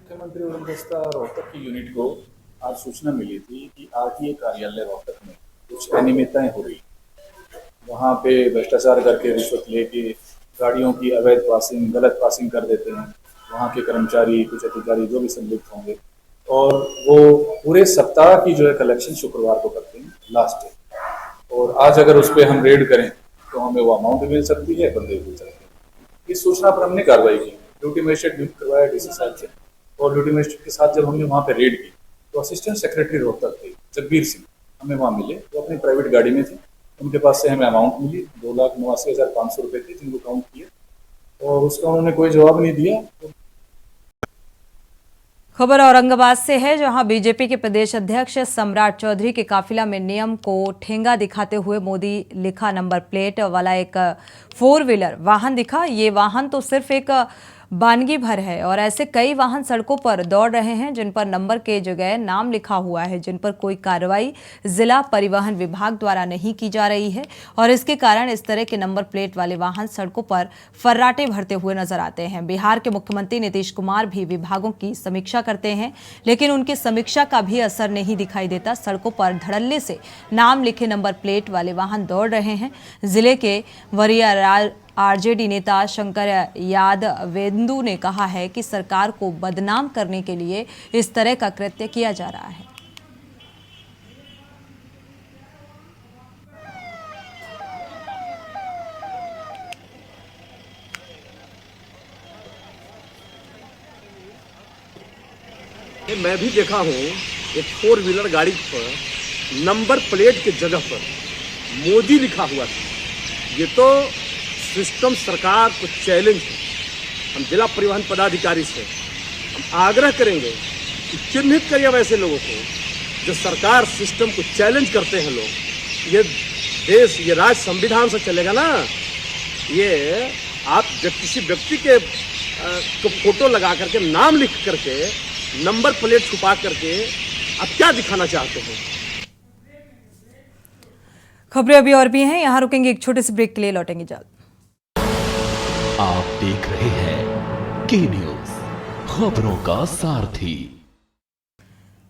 मुख्यमंत्री उड़नदस्ता रोहतक की यूनिट को आज सूचना मिली थी कि आरटीए कार्यालय रोहतक में कुछ अनियमितताएं हो रही, वहां पे भ्रष्टाचार करके रिश्वत लेके गाड़ियों की अवैध पासिंग, गलत पासिंग कर देते हैं वहां के कर्मचारी, कुछ अधिकारी जो भी संलिप्त होंगे, और वो पूरे सप्ताह की जो है कलेक्शन शुक्रवार को करते हैं लास्ट डे, और आज अगर उस पर हम रेड करें तो हमें वो अमाउंट भी मिल सकती है, बंदे भी मिल सकते हैं। इस सूचना पर हमने कार्रवाई की, ड्यूटी मजिस्ट्रेट नियुक्त करवाया डीसी साहब से, और ड्यूटी मजिस्ट्रेट के साथ जब हमने वहाँ पे रेड की तो असिस्टेंट सेक्रेटरी रोहतक थे जगबीर सिंह हमें वहाँ मिले, वो अपनी प्राइवेट गाड़ी में थे। उनके पास से हमें अमाउंट मिली 2,89,500 रुपये थे, जिनको काउंट किए, और उसका उन्होंने कोई जवाब नहीं दिया। खबर औरंगाबाद से है, जहां बीजेपी के प्रदेश अध्यक्ष सम्राट चौधरी के काफिला में नियम को ठेंगा दिखाते हुए मोदी लिखा नंबर प्लेट वाला एक 4 व्हीलर वाहन दिखा। ये वाहन तो सिर्फ एक बानगी भर है, और ऐसे कई वाहन सड़कों पर दौड़ रहे हैं जिन पर नंबर के जगह नाम लिखा हुआ है, जिन पर कोई कार्रवाई जिला परिवहन विभाग द्वारा नहीं की जा रही है, और इसके कारण इस तरह के नंबर प्लेट वाले वाहन सड़कों पर फर्राटे भरते हुए नजर आते हैं। बिहार के मुख्यमंत्री नीतीश कुमार भी विभागों की समीक्षा करते हैं, लेकिन उनकी समीक्षा का भी असर नहीं दिखाई देता। सड़कों पर धड़ल्ले से नाम लिखे नंबर प्लेट वाले वाहन दौड़ रहे हैं। जिले के वरिया आरजेडी नेता शंकर यादवेंदु ने कहा है कि सरकार को बदनाम करने के लिए इस तरह का कृत्य किया जा रहा है। मैं भी देखा हूं एक 4 व्हीलर गाड़ी पर नंबर प्लेट के जगह पर मोदी लिखा हुआ था। ये तो सिस्टम सरकार को चैलेंज है। हम जिला परिवहन पदाधिकारी से हम आग्रह करेंगे कि चिन्हित करिए वैसे लोगों को जो सरकार सिस्टम को चैलेंज करते हैं लोग। ये देश, ये राज्य संविधान से चलेगा ना। ये आप जब किसी व्यक्ति के को फोटो लगा करके, नाम लिख करके, नंबर प्लेट छुपा करके आप क्या दिखाना चाहते हैं? खबरें अभी और भी हैं, यहाँ रुकेंगे एक छोटे से ब्रेक के लिए, लौटेंगे जल्द। आप देख रहे हैं के न्यूज, खबरों का सारथी।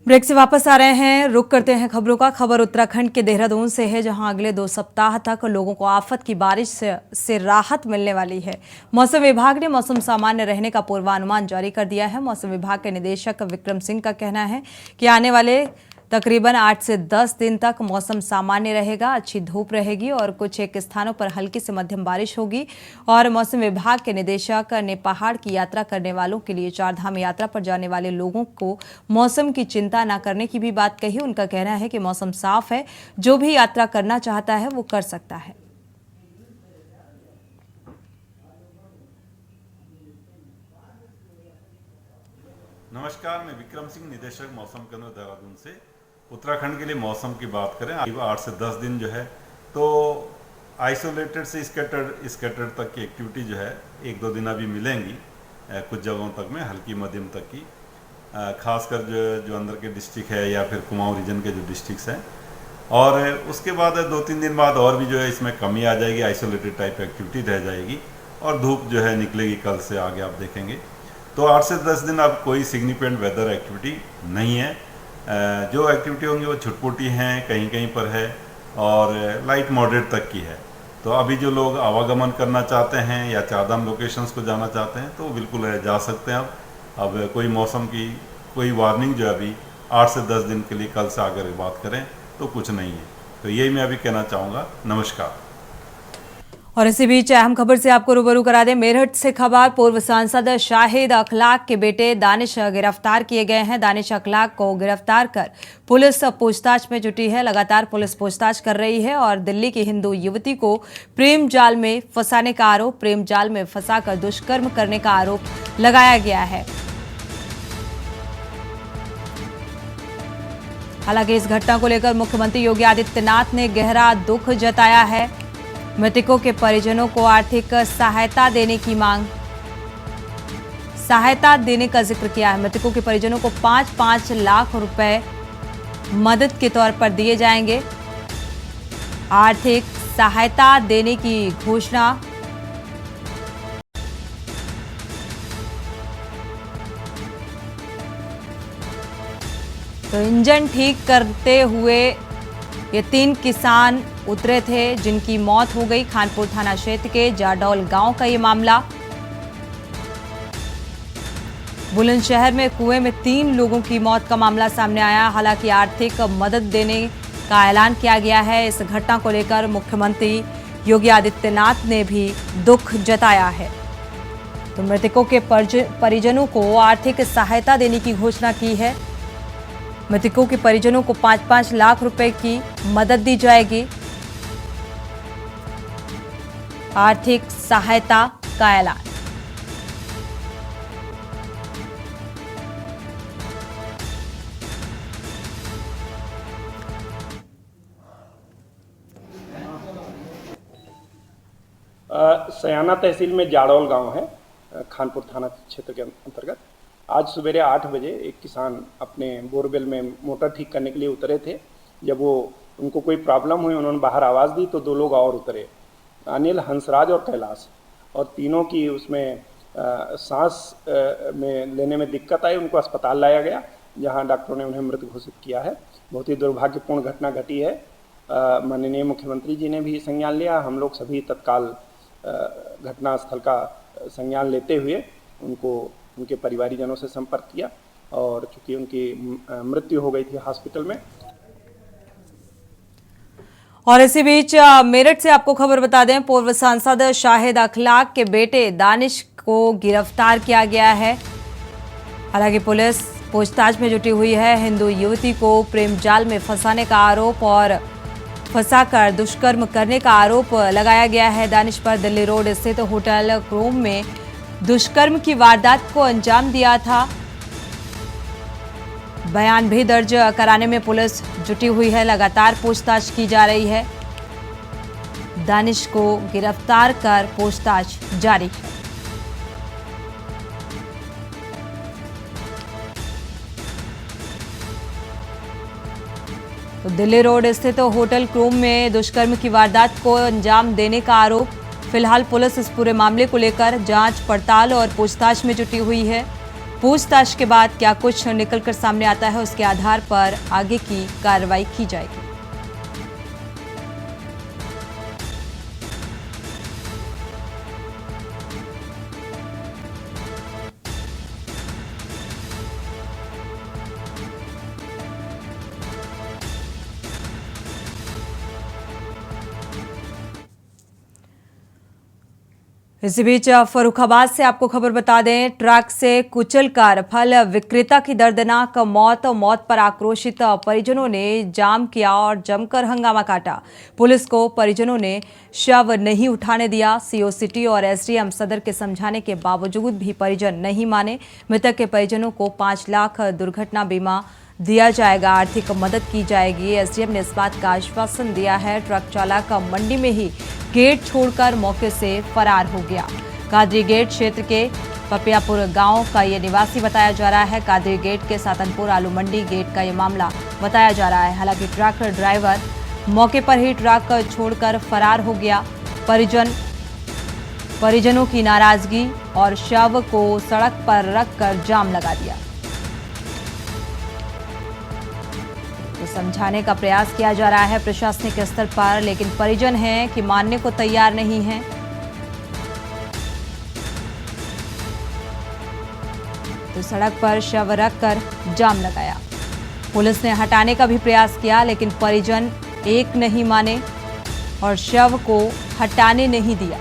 ब्रेक से वापस आ रहे हैं, रुक करते हैं खबरों का। खबर उत्तराखंड के देहरादून से है, जहां अगले 2 सप्ताह तक लोगों को आफत की बारिश से राहत मिलने वाली है। मौसम विभाग ने मौसम सामान्य रहने का पूर्वानुमान जारी कर दिया है। मौसम विभाग के निदेशक विक्रम सिंह का कहना है कि आने वाले तकरीबन 8 से 10 दिन तक मौसम सामान्य रहेगा, अच्छी धूप रहेगी और कुछ एक स्थानों पर हल्की से मध्यम बारिश होगी। और मौसम विभाग के निदेशक ने पहाड़ की यात्रा करने वालों के लिए, 4 धाम यात्रा पर जाने वाले लोगों को मौसम की चिंता न करने की भी बात कही। उनका कहना है कि मौसम साफ है, जो भी यात्रा करना चाहता है वो कर सकता है। नमस्कार, मैं विक्रम सिंह, निदेशक मौसम केंद्र देहरादून से। उत्तराखंड के लिए मौसम की बात करें, 8 से 10 दिन जो है तो आइसोलेटेड से स्कैटर्ड तक की एक्टिविटी जो है 1-2 दिन अभी मिलेंगी कुछ जगहों तक में, हल्की मध्यम तक की। खासकर जो अंदर के डिस्ट्रिक्ट है या फिर कुमाऊं रीजन के जो डिस्ट्रिक्ट्स हैं। और उसके बाद 2-3 दिन बाद और भी जो है इसमें कमी आ जाएगी, आइसोलेटेड टाइप एक्टिविटी रह जाएगी और धूप जो है निकलेगी कल से आगे आप देखेंगे। तो 8 से 10 दिन अब कोई सिग्निफिकेंट वेदर एक्टिविटी नहीं है। जो एक्टिविटी होंगी वो छुटपुटी हैं, कहीं कहीं पर है और लाइट मॉडरेट तक की है। तो अभी जो लोग आवागमन करना चाहते हैं या चारधाम लोकेशंस को जाना चाहते हैं तो बिल्कुल जा सकते हैं। अब कोई मौसम की कोई वार्निंग जो है अभी 8 से 10 दिन के लिए कल से अगर बात करें तो कुछ नहीं है। तो यही मैं अभी कहना चाहूँगा। नमस्कार। और इसी बीच अहम खबर से आपको रूबरू करा दें। मेरठ से खबर, पूर्व सांसद शाहिद अखलाक के बेटे दानिश गिरफ्तार किए गए हैं। दानिश अखलाक को गिरफ्तार कर पुलिस पूछताछ में जुटी है। लगातार पुलिस पूछताछ कर रही है और दिल्ली की हिंदू युवती को प्रेम जाल में फंसाने का आरोप, प्रेम जाल में फंसाकर दुष्कर्म करने का आरोप लगाया गया है। हालांकि इस घटना को लेकर मुख्यमंत्री योगी आदित्यनाथ ने गहरा दुख जताया है। मृतकों के परिजनों को आर्थिक सहायता देने की मांग, सहायता देने का जिक्र किया है। मृतकों के परिजनों को 5-5 लाख रुपए मदद के तौर पर दिए जाएंगे। आर्थिक सहायता देने की घोषणा। तो इंजन ठीक करते हुए ये 3 किसान उतरे थे जिनकी मौत हो गई। खानपुर थाना क्षेत्र के जाडौल गांव का ये मामला। बुलंदशहर में कुएं में 3 लोगों की मौत का मामला सामने आया। हालांकि आर्थिक मदद देने का ऐलान किया गया है। इस घटना को लेकर मुख्यमंत्री योगी आदित्यनाथ ने भी दुख जताया है। तो मृतकों के परिजनों को आर्थिक सहायता देने की घोषणा की है। मृतकों के परिजनों को 5-5 लाख रुपए की मदद दी जाएगी। आर्थिक सहायता का ऐलान। सयाना तहसील में जाडौल गांव है, खानपुर थाना क्षेत्र के अंतर्गत। आज सवेरे 8 बजे एक किसान अपने बोरवेल में मोटर ठीक करने के लिए उतरे थे। जब उनको कोई प्रॉब्लम हुई, उन्होंने बाहर आवाज़ दी तो 2 लोग और उतरे, अनिल, हंसराज और कैलाश। और तीनों की उसमें सांस में लेने में दिक्कत आई। उनको अस्पताल लाया गया जहां डॉक्टरों ने उन्हें मृत घोषित किया है। बहुत ही दुर्भाग्यपूर्ण घटना घटी है। माननीय मुख्यमंत्री जी ने भी संज्ञान लिया। हम लोग सभी तत्काल घटनास्थल का संज्ञान लेते हुए उनके परिवारीजनों से संपर्क किया और चूंकि उनकी मृत्यु हो गई थी हॉस्पिटल में। और इसी बीच मेरठ से आपको खबर बता दें, पूर्व सांसद शाहिद अखलाक के बेटे दानिश को गिरफ्तार किया गया है। हालांकि पुलिस पूछताछ में जुटी हुई है। हिंदू युवती को प्रेम जाल में फंसाने का आरोप और फंसाकर दुष्कर्म करने का आरोप लगाया गया है दानिश पर। दिल्ली रोड स्थित होटल क्रोम में दुष्कर्म की वारदात को अंजाम दिया था। बयान भी दर्ज कराने में पुलिस जुटी हुई है। लगातार पूछताछ की जा रही है। दानिश को गिरफ्तार कर पूछताछ जारी है। तो दिल्ली रोड स्थित होटल क्रोम में दुष्कर्म की वारदात को अंजाम देने का आरोप। फिलहाल पुलिस इस पूरे मामले को लेकर जांच पड़ताल और पूछताछ में जुटी हुई है। पूछताछ के बाद क्या कुछ निकलकर सामने आता है, उसके आधार पर आगे की कार्रवाई की जाएगी। इसी बीच फर्रुखाबाद से आपको खबर बता दें, ट्रक से कुचलकर फल विक्रेता की दर्दनाक मौत पर आक्रोशित परिजनों ने जाम किया और जमकर हंगामा काटा। पुलिस को परिजनों ने शव नहीं उठाने दिया। सीओ सिटी और एसडीएम सदर के समझाने के बावजूद भी परिजन नहीं माने। मृतक के परिजनों को 5 लाख दुर्घटना बीमा दिया जाएगा, आर्थिक मदद की जाएगी। एसडीएम ने इस बात का आश्वासन दिया है। ट्रक चालक मंडी में ही गेट छोड़कर मौके से फरार हो गया। कादरी गेट क्षेत्र के पपियापुर गांव का ये निवासी बताया जा रहा है। कादरी गेट के सातनपुर आलू मंडी गेट का ये मामला बताया जा रहा है। हालांकि ट्रक ड्राइवर मौके पर ही ट्रक छोड़कर फरार हो गया। परिजनों की नाराजगी और शव को सड़क पर रखकर जाम लगा दिया। तो समझाने का प्रयास किया जा रहा है प्रशासनिक स्तर पर, लेकिन परिजन हैं कि मानने को तैयार नहीं हैं। तो सड़क पर शव रखकर जाम लगाया। पुलिस ने हटाने का भी प्रयास किया, लेकिन परिजन एक नहीं माने और शव को हटाने नहीं दिया।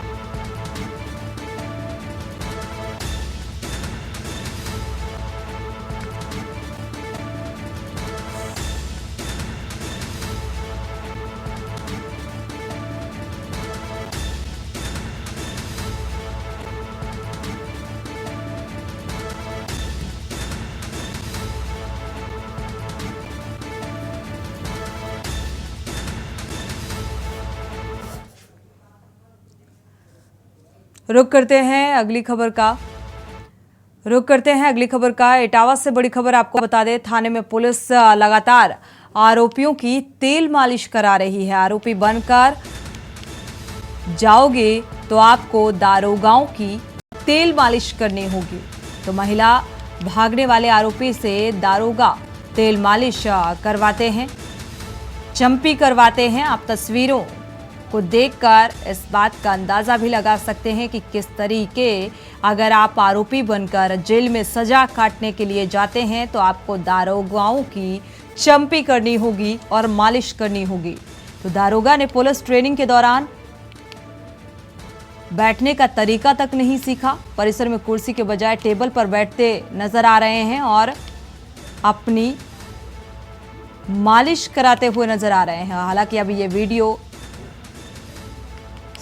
रुक करते हैं अगली खबर का। इटावा से बड़ी खबर आपको बता दें, थाने में पुलिस लगातार आरोपियों की तेल मालिश करा रही है। आरोपी बनकर जाओगे तो आपको दारोगाओं की तेल मालिश करनी होगी। तो महिला भागने वाले आरोपी से दारोगा तेल मालिश करवाते हैं, चंपी करवाते हैं। आप तस्वीरों को देखकर इस बात का अंदाजा भी लगा सकते हैं कि किस तरीके अगर आप आरोपी बनकर जेल में सजा काटने के लिए जाते हैं तो आपको दारोगाओं की चंपी करनी होगी और मालिश करनी होगी। तो दारोगा ने पुलिस ट्रेनिंग के दौरान बैठने का तरीका तक नहीं सीखा। परिसर में कुर्सी के बजाय टेबल पर बैठते नजर आ रहे हैं और अपनी मालिश कराते हुए नजर आ रहे हैं। हालांकि अभी ये वीडियो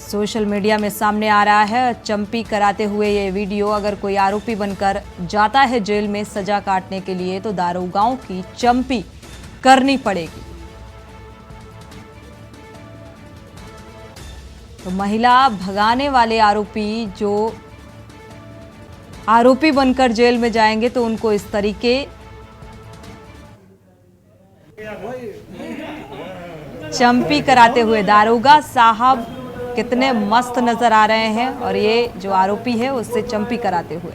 सोशल मीडिया में सामने आ रहा है। चंपी कराते हुए ये वीडियो, अगर कोई आरोपी बनकर जाता है जेल में सजा काटने के लिए तो दारोगाओं की चंपी करनी पड़ेगी। तो महिला भगाने वाले आरोपी जो आरोपी बनकर जेल में जाएंगे तो उनको इस तरीके चंपी कराते हुए दारोगा साहब कितने मस्त नजर आ रहे हैं और ये जो आरोपी है उससे चंपी कराते हुए।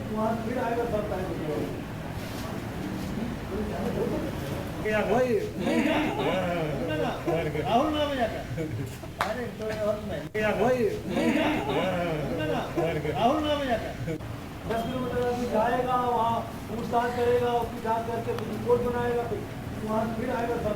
जाएगा वहाँ पूछताछ करेगा, उसकी जांच करके रिपोर्ट बनाएगा, फिर आएगा सब।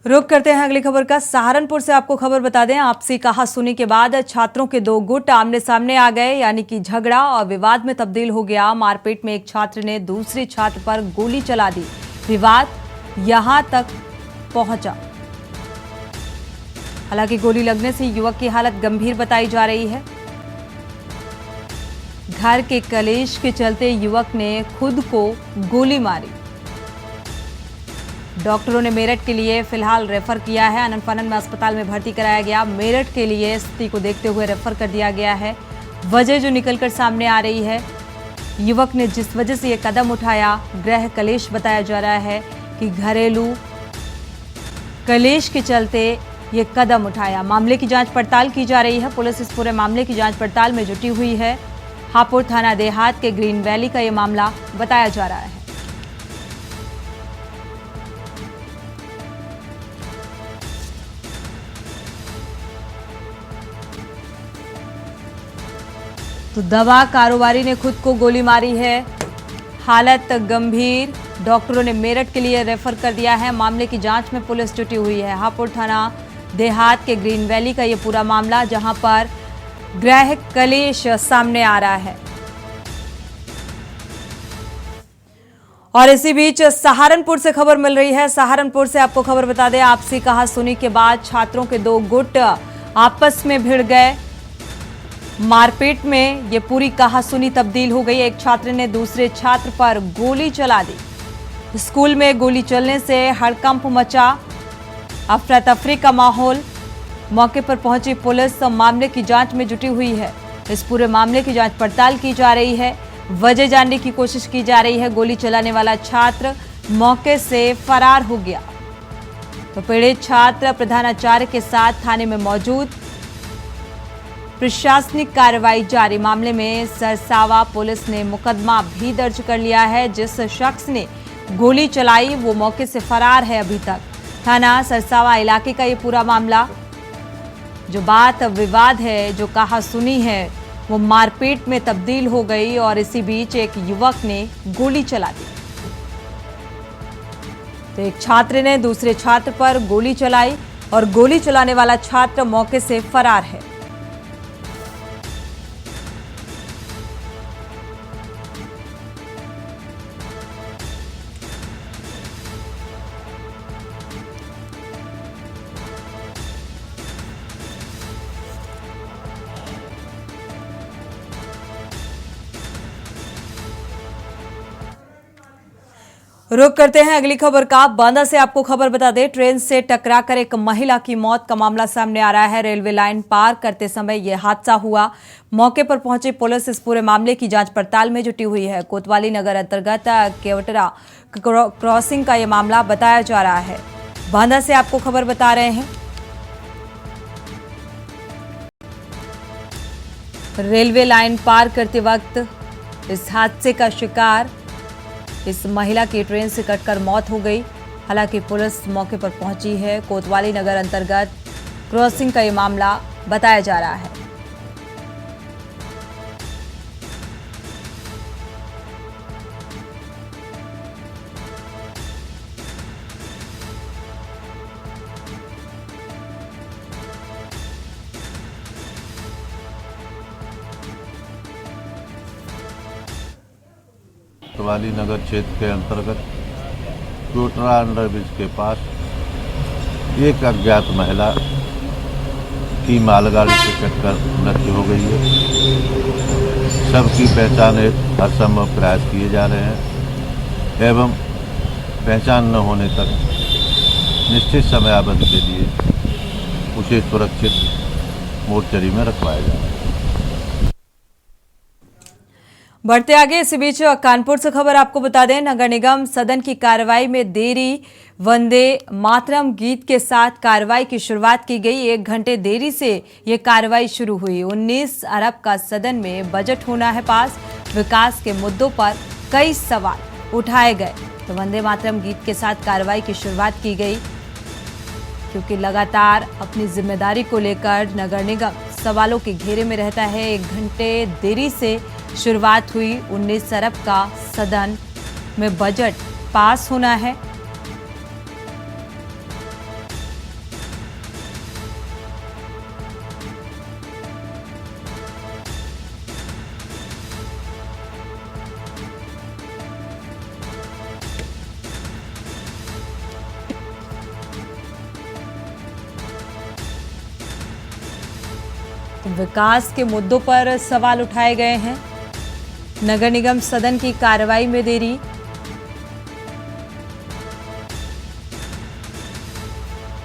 रुक करते हैं अगली खबर का। सहारनपुर से आपको खबर बता दें, आपसी कहासुनी के बाद छात्रों के दो गुट आमने सामने आ गए, यानी कि झगड़ा और विवाद में तब्दील हो गया। मारपीट में एक छात्र ने दूसरे छात्र पर गोली चला दी। विवाद यहां तक पहुंचा। हालांकि गोली लगने से युवक की हालत गंभीर बताई जा रही है। घर के कलेश के चलते युवक ने खुद को गोली मारी। डॉक्टरों ने मेरठ के लिए फिलहाल रेफर किया है। अनंत फानन में अस्पताल में भर्ती कराया गया। मेरठ के लिए स्थिति को देखते हुए रेफर कर दिया गया है। वजह जो निकलकर सामने आ रही है, युवक ने जिस वजह से ये कदम उठाया, गृह कलेश बताया जा रहा है कि घरेलू कलेश के चलते ये कदम उठाया। मामले की जांच पड़ताल की जा रही है। पुलिस इस पूरे मामले की जांच पड़ताल में जुटी हुई है। हापुड़ थाना देहात के ग्रीन वैली का ये मामला बताया जा रहा है। तो दवा कारोबारी ने खुद को गोली मारी है, हालत गंभीर। डॉक्टरों ने मेरठ के लिए रेफर कर दिया है। मामले की जांच में पुलिस जुटी हुई है। हापुड़ थाना देहात के ग्रीन वैली का ये पूरा मामला, जहां पर गृह कलेश सामने आ रहा है। और इसी बीच सहारनपुर से खबर मिल रही है। सहारनपुर से आपको खबर बता दें, आपसी कहासुनी के बाद छात्रों के दो गुट आपस में भिड़ गए। मारपीट में ये पूरी कहासुनी तब्दील हो गई। एक छात्र ने दूसरे छात्र पर गोली चला दी। स्कूल में गोली चलने से हड़कंप मचा, अफरा तफरी का माहौल। मौके पर पहुंची पुलिस मामले की जांच में जुटी हुई है। इस पूरे मामले की जांच पड़ताल की जा रही है, वजह जानने की कोशिश की जा रही है। गोली चलाने वाला छात्र मौके से फरार हो गया। तो पीड़ित छात्र प्रधानाचार्य के साथ थाने में मौजूद। प्रशासनिक कार्रवाई जारी। मामले में सरसावा पुलिस ने मुकदमा भी दर्ज कर लिया है। जिस शख्स ने गोली चलाई वो मौके से फरार है अभी तक। थाना सरसावा इलाके का ये पूरा मामला, जो बात विवाद है, जो कहा सुनी है, वो मारपीट में तब्दील हो गई और इसी बीच एक युवक ने गोली चला दी। तो एक छात्र ने दूसरे छात्र पर गोली चलाई और गोली चलाने वाला छात्र मौके से फरार है। रुक करते हैं अगली खबर का। बांदा से आपको खबर बता दें, ट्रेन से टकराकर एक महिला की मौत का मामला सामने आ रहा है। रेलवे लाइन पार करते समय यह हादसा हुआ। मौके पर पहुंची पुलिस इस पूरे मामले की जांच पड़ताल में जुटी हुई है। कोतवाली नगर अंतर्गत केवटरा क्रॉसिंग का यह मामला बताया जा रहा है। बांदा से आपको खबर बता रहे हैं। रेलवे लाइन पार करते वक्त इस हादसे का शिकार इस महिला की ट्रेन से कटकर मौत हो गई। हालांकि पुलिस मौके पर पहुंची है। कोतवाली नगर अंतर्गत क्रॉसिंग का ये मामला बताया जा रहा है। कोतवाली नगर क्षेत्र के अंतर्गत कोटरा अंडरब्रिज के पास एक अज्ञात महिला की मालगाड़ी से कटकर मृत्यु हो गई है। सबकी पहचान हर संभव प्रयास किए जा रहे हैं एवं पहचान न होने तक निश्चित समयावधि के लिए उसे सुरक्षित मोर्चरी में रखवाया जा रहा है। बढ़ते आगे, इसी बीच कानपुर से खबर आपको बता दें, नगर निगम सदन की कार्रवाई में देरी। वंदे मातरम गीत के साथ कार्रवाई की शुरुआत की गई। 1 घंटे देरी से ये कार्रवाई शुरू हुई। 19 अरब का सदन में बजट होना है पास। विकास के मुद्दों पर कई सवाल उठाए गए। तो वंदे मातरम गीत के साथ कार्रवाई की शुरुआत की गई, क्योंकि लगातार अपनी जिम्मेदारी को लेकर नगर निगम सवालों के घेरे में रहता है। 1 घंटे देरी से शुरुआत हुई। 19 अरब का सदन में बजट पास होना है। तो विकास के मुद्दों पर सवाल उठाए गए हैं। नगर निगम सदन की कार्रवाई में देरी।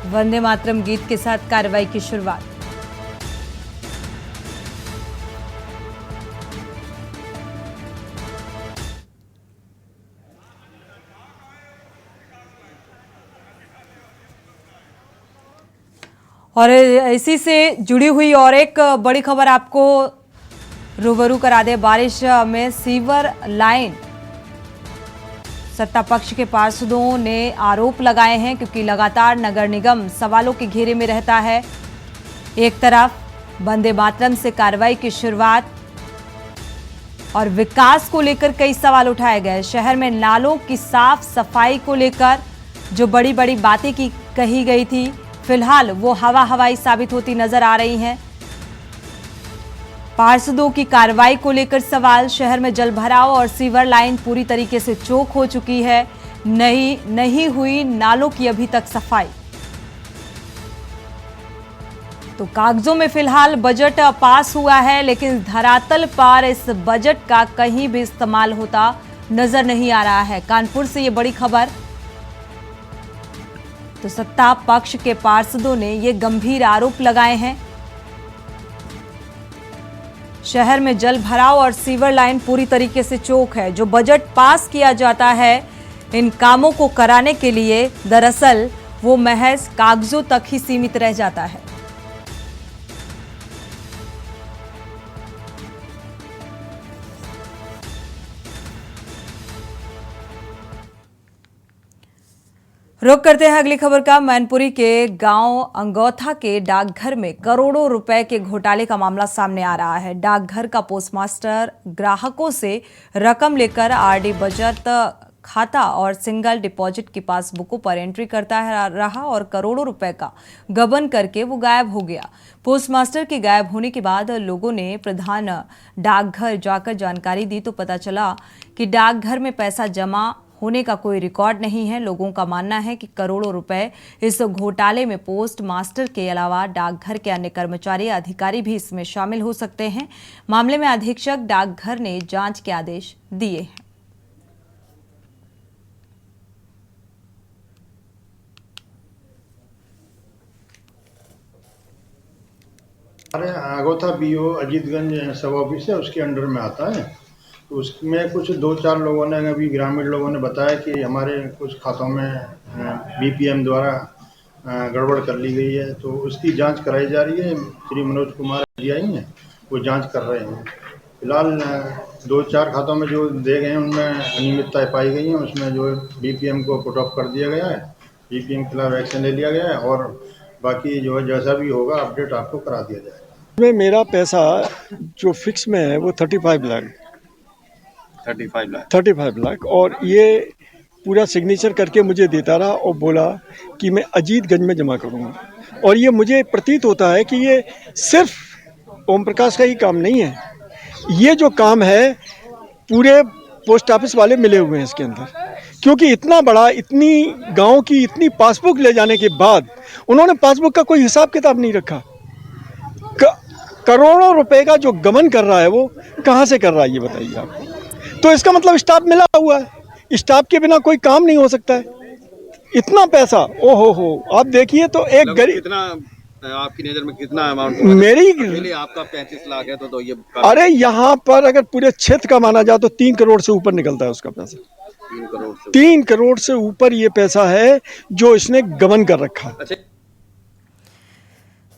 वंदे मातरम गीत के साथ कार्रवाई की शुरुआत। और इसी से जुड़ी हुई और एक बड़ी खबर आपको रूबरू करा दे। बारिश में सीवर लाइन सत्ता पक्ष के पार्षदों ने आरोप लगाए हैं, क्योंकि लगातार नगर निगम सवालों के घेरे में रहता है। एक तरफ वंदे मातरम से कार्रवाई की शुरुआत और विकास को लेकर कई सवाल उठाए गए। शहर में नालों की साफ सफाई को लेकर जो बड़ी बड़ी बातें की कही गई थी, फिलहाल वो हवा हवाई साबित होती नजर आ रही हैं। पार्षदों की कार्रवाई को लेकर सवाल। शहर में जलभराव और सीवर लाइन पूरी तरीके से चोक हो चुकी है। नहीं हुई नालों की अभी तक सफाई। तो कागजों में फिलहाल बजट पास हुआ है, लेकिन धरातल पर इस बजट का कहीं भी इस्तेमाल होता नजर नहीं आ रहा है। कानपुर से ये बड़ी खबर। तो सत्ता पक्ष के पार्षदों ने ये गंभीर आरोप लगाए हैं। शहर में जल भराव और सीवर लाइन पूरी तरीके से चोक है। जो बजट पास किया जाता है इन कामों को कराने के लिए, दरअसल वो महज कागजों तक ही सीमित रह जाता है। रुक करते हैं अगली खबर का। मैनपुरी के गांव अंगौथा के डाकघर में करोड़ों रुपए के घोटाले का मामला सामने आ रहा है। डाकघर का पोस्टमास्टर ग्राहकों से रकम लेकर आरडी बचत खाता और सिंगल डिपॉजिट की पासबुकों पर एंट्री करता रहा और करोड़ों रुपए का गबन करके वो गायब हो गया। पोस्टमास्टर के गायब होने के बाद लोगों ने प्रधान डाकघर जाकर जानकारी दी तो पता चला कि डाकघर में पैसा जमा होने का कोई रिकॉर्ड नहीं है। लोगों का मानना है कि करोड़ों रुपए इस घोटाले में पोस्ट मास्टर के अलावा डाकघर के अन्य कर्मचारी अधिकारी भी इसमें शामिल हो सकते हैं। मामले में अधीक्षक डाकघर ने जांच के आदेश दिए हैं। हमारे आगोथा बीओ अजीतगंज सब ऑफिस है, उसके अंडर में आता है। तो उसमें कुछ 2-4 लोगों ने, अभी ग्रामीण लोगों ने बताया कि हमारे कुछ खातों में बीपीएम द्वारा गड़बड़ कर ली गई है, तो उसकी जांच कराई जा रही है। श्री मनोज कुमार जी आई हैं, वो जांच कर रहे हैं। फिलहाल 2-4 खातों में जो दे गए हैं उनमें अनियमितताएं पाई गई हैं। उसमें जो बीपीएम को पुट ऑफ कर दिया गया है, बीपीएम के खिलाफ एक्शन ले लिया गया है और बाकी जो है जैसा भी होगा अपडेट आपको करा दिया जाएगा। में मेरा पैसा जो फिक्स में है वो 35 लाख और ये पूरा सिग्नेचर करके मुझे देता रहा और बोला कि मैं अजीतगंज में जमा करूँगा। और ये मुझे प्रतीत होता है कि ये सिर्फ ओम प्रकाश का ही काम नहीं है, ये जो काम है पूरे पोस्ट ऑफिस वाले मिले हुए हैं इसके अंदर। क्योंकि इतना बड़ा, इतनी गांव की इतनी पासबुक ले जाने के बाद उन्होंने पासबुक का कोई हिसाब किताब नहीं रखा। करोड़ों रुपए का जो गबन कर रहा है वो कहाँ से कर रहा है ये बताइए आप। तो इसका मतलब स्टाफ मिला हुआ है, स्टाफ के बिना कोई काम नहीं हो सकता है। इतना पैसा, ओ हो आप देखिए तो एक गरीब, कितना आपकी नजर में कितना अमाउंट मेरी आपका 35 लाख है तो ये अरे यहाँ पर अगर पूरे क्षेत्र का माना जाए तो 3 करोड़ से ऊपर निकलता है उसका पैसा। 3 करोड़ से ऊपर ये पैसा है जो इसने गबन कर रखा।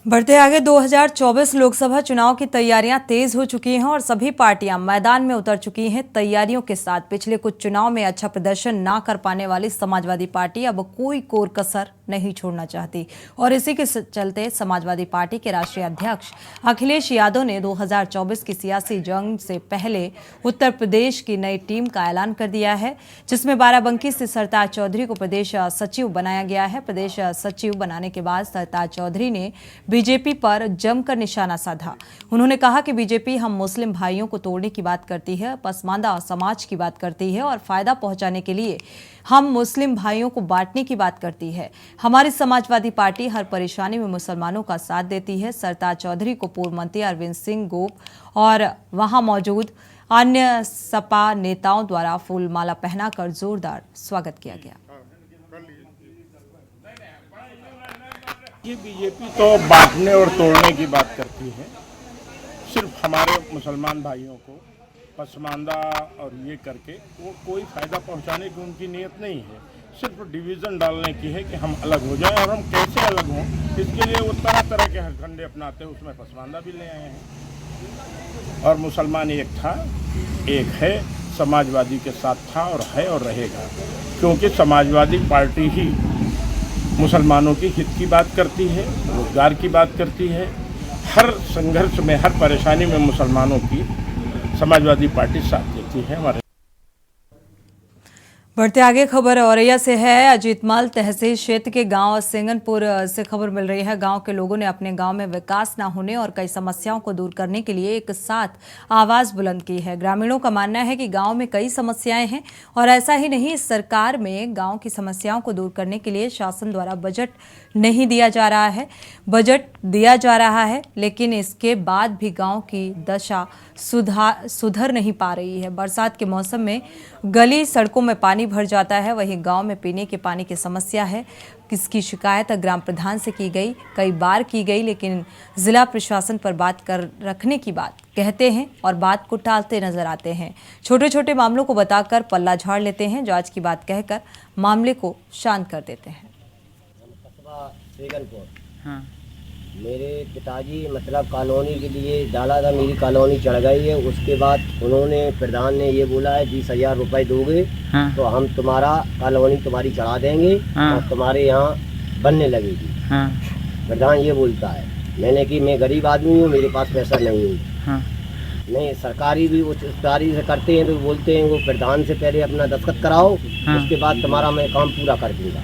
बढ़ते आगे 2024 लोकसभा चुनाव की तैयारियां तेज हो चुकी हैं और सभी पार्टियां मैदान में उतर चुकी हैं तैयारियों के साथ। पिछले कुछ चुनाव में अच्छा प्रदर्शन ना कर पाने वाली समाजवादी पार्टी अब कोई कोर कसर नहीं छोड़ना चाहती और इसी के चलते समाजवादी पार्टी के राष्ट्रीय अध्यक्ष अखिलेश यादव ने 2024 की सियासी जंग से पहले उत्तर प्रदेश की नई टीम का ऐलान कर दिया है, जिसमें बाराबंकी से सरताज चौधरी को प्रदेश सचिव बनाया गया है। प्रदेश सचिव बनाने के बाद सरताज चौधरी ने बीजेपी पर जमकर निशाना साधा। उन्होंने कहा कि बीजेपी हम मुस्लिम भाइयों को तोड़ने की बात करती है, पसमानदा समाज की बात करती है और फायदा पहुंचाने के लिए हम मुस्लिम भाइयों को बांटने की बात करती है। हमारी समाजवादी पार्टी हर परेशानी में मुसलमानों का साथ देती है। सरताज चौधरी को पूर्व मंत्री अरविंद सिंह गोप और वहां मौजूद अन्य सपा नेताओं द्वारा फूलमाला पहनाकर जोरदार स्वागत किया गया। ये बीजेपी तो बांटने और तोड़ने की बात करती है। सिर्फ हमारे मुसलमान भाइयों को पसमानदा और ये करके वो कोई फ़ायदा पहुंचाने की उनकी नीयत नहीं है। सिर्फ डिवीज़न डालने की है कि हम अलग हो जाएं और हम कैसे अलग हों, इसके लिए वो तरह तरह के हथकंडे अपनाते हैं। उसमें पसमानदा भी ले आए हैं। और मुसलमान एक था, एक है, समाजवादी के साथ था और है और रहेगा, क्योंकि समाजवादी पार्टी ही मुसलमानों की हित की बात करती है, रोजगार की बात करती है। हर संघर्ष में, हर परेशानी में मुसलमानों की समाजवादी पार्टी साथ देती है। हमारे बढ़ते आगे खबर औरैया से है। अजीतमल तहसील क्षेत्र के गांव सिंगनपुर से खबर मिल रही है। गांव के लोगों ने अपने गांव में विकास न होने और कई समस्याओं को दूर करने के लिए एक साथ आवाज बुलंद की है। ग्रामीणों का मानना है कि गांव में कई समस्याएं हैं और ऐसा ही नहीं, सरकार में गांव की समस्याओं को दूर करने के लिए शासन द्वारा बजट नहीं दिया जा रहा है। बजट दिया जा रहा है लेकिन इसके बाद भी गाँव की दशा सुधर नहीं पा रही है। बरसात के मौसम में गली सड़कों में पानी भर जाता है। वहीं गांव में पीने के पानी की समस्या है। इसकी शिकायत ग्राम प्रधान से की गई, कई बार की गई, लेकिन जिला प्रशासन पर बात कर रखने की बात कहते हैं और बात को टालते नजर आते हैं। छोटे छोटे मामलों को बताकर पल्ला झाड़ लेते हैं, जांच की बात कहकर मामले को शांत कर देते हैं। हाँ। मेरे पिताजी मतलब कॉलोनी के लिए डाला था, मेरी कॉलोनी चढ़ गई है। उसके बाद उन्होंने प्रधान ने ये बोला है 20,000 रुपये दोगे हाँ। तो हम तुम्हारा कॉलोनी तुम्हारी चढ़ा देंगे हाँ। और तुम्हारे यहाँ बनने लगेगी हाँ। प्रधान ये बोलता है। मैंने कि मैं गरीब आदमी हूँ, मेरे पास पैसा नहीं है हाँ। नहीं, सरकारी भी उच्च अधिकारी से करते हैं तो बोलते हैं वो प्रधान से पहले अपना दस्तखत कराओ हाँ। उसके बाद तुम्हारा मैं काम पूरा कर दूँगा।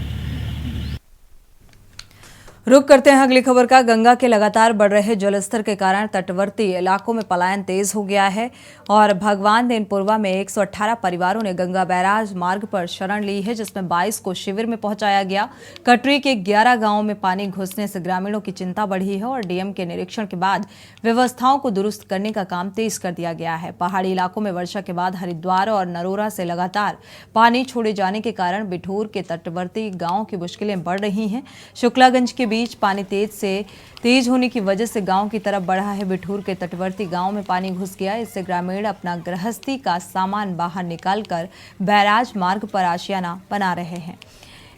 रुक करते हैं अगली खबर का। गंगा के लगातार बढ़ रहे जलस्तर के कारण तटवर्ती इलाकों में पलायन तेज हो गया है और भगवान देनपुरवा में 118 परिवारों ने गंगा बैराज मार्ग पर शरण ली है, जिसमें 22 को शिविर में पहुंचाया गया। कटरी के 11 गांवों में पानी घुसने से ग्रामीणों की चिंता बढ़ी है और डीएम के निरीक्षण के बाद व्यवस्थाओं को दुरुस्त करने का काम तेज कर दिया गया है। पहाड़ी इलाकों में वर्षा के बाद हरिद्वार और नरोरा से लगातार पानी छोड़े जाने के कारण बिठूर के तटवर्ती गाँव की मुश्किलें बढ़ रही हैं। शुक्लागंज के बीच पानी तेज होने की वजह से गांव की तरफ बढ़ा है। बिठूर के तटवर्ती गांव में पानी घुस गया। इससे ग्रामीण अपना गृहस्थी का सामान बाहर निकालकर बैराज मार्ग पर आशियाना बना रहे हैं।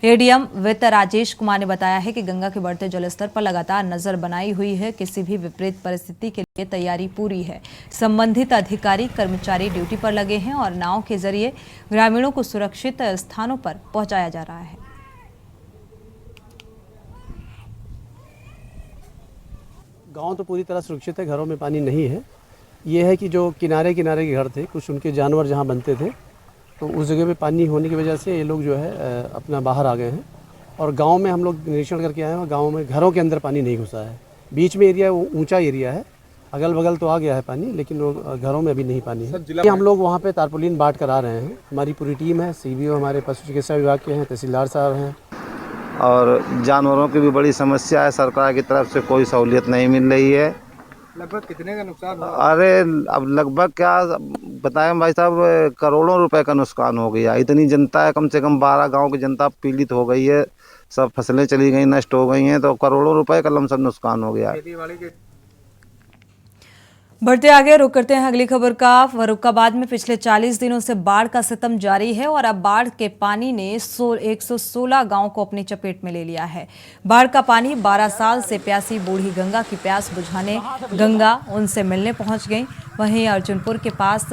एडीएम वित्त राजेश कुमार ने बताया है कि गंगा के बढ़ते जलस्तर पर लगातार नजर बनाई हुई है। किसी भी विपरीत परिस्थिति के लिए तैयारी पूरी है। संबंधित अधिकारी कर्मचारी ड्यूटी पर लगे हैं और नाव के जरिए ग्रामीणों को सुरक्षित स्थानों पर पहुंचाया जा रहा है। गांव तो पूरी तरह सुरक्षित है, घरों में पानी नहीं है। ये है कि जो किनारे किनारे के घर थे, कुछ उनके जानवर जहां बनते थे, तो उस जगह पे पानी होने की वजह से ये लोग जो है अपना बाहर आ गए हैं। और गांव में हम लोग निरीक्षण करके आए हैं, गांव में घरों के अंदर पानी नहीं घुसा है। बीच में एरिया ऊंचा एरिया है, अगल बगल तो आ गया है पानी, लेकिन घरों में अभी नहीं पानी है। हम लोग वहाँ पे तारपुलिन बांट कर आ रहे हैं। हमारी पूरी टीम है, CBO हमारे पशु चिकित्सा विभाग के हैं, तहसीलदार साहब हैं। और जानवरों की भी बड़ी समस्या है, सरकार की तरफ से कोई सहूलियत नहीं मिल रही है। लगभग कितने का नुकसान हुआ? अरे अब लगभग क्या बताएं भाई साहब, करोड़ों रुपए का नुकसान हो गया। इतनी जनता है, कम से कम 12 गांव की जनता पीड़ित हो गई है। सब फसलें चली गई, नष्ट हो गई हैं, तो करोड़ों रुपए का लमसम नुकसान हो गया। बढ़ते आगे रुक करते हैं अगली खबर का। फर्रुखाबाद में पिछले 40 दिनों से बाढ़ का सितम जारी है और अब बाढ़ के पानी ने 116 गांव को अपनी चपेट में ले लिया है। बाढ़ का पानी 12 साल से प्यासी बूढ़ी गंगा की प्यास बुझाने गंगा उनसे मिलने पहुंच गई। वहीं अर्जुनपुर के पास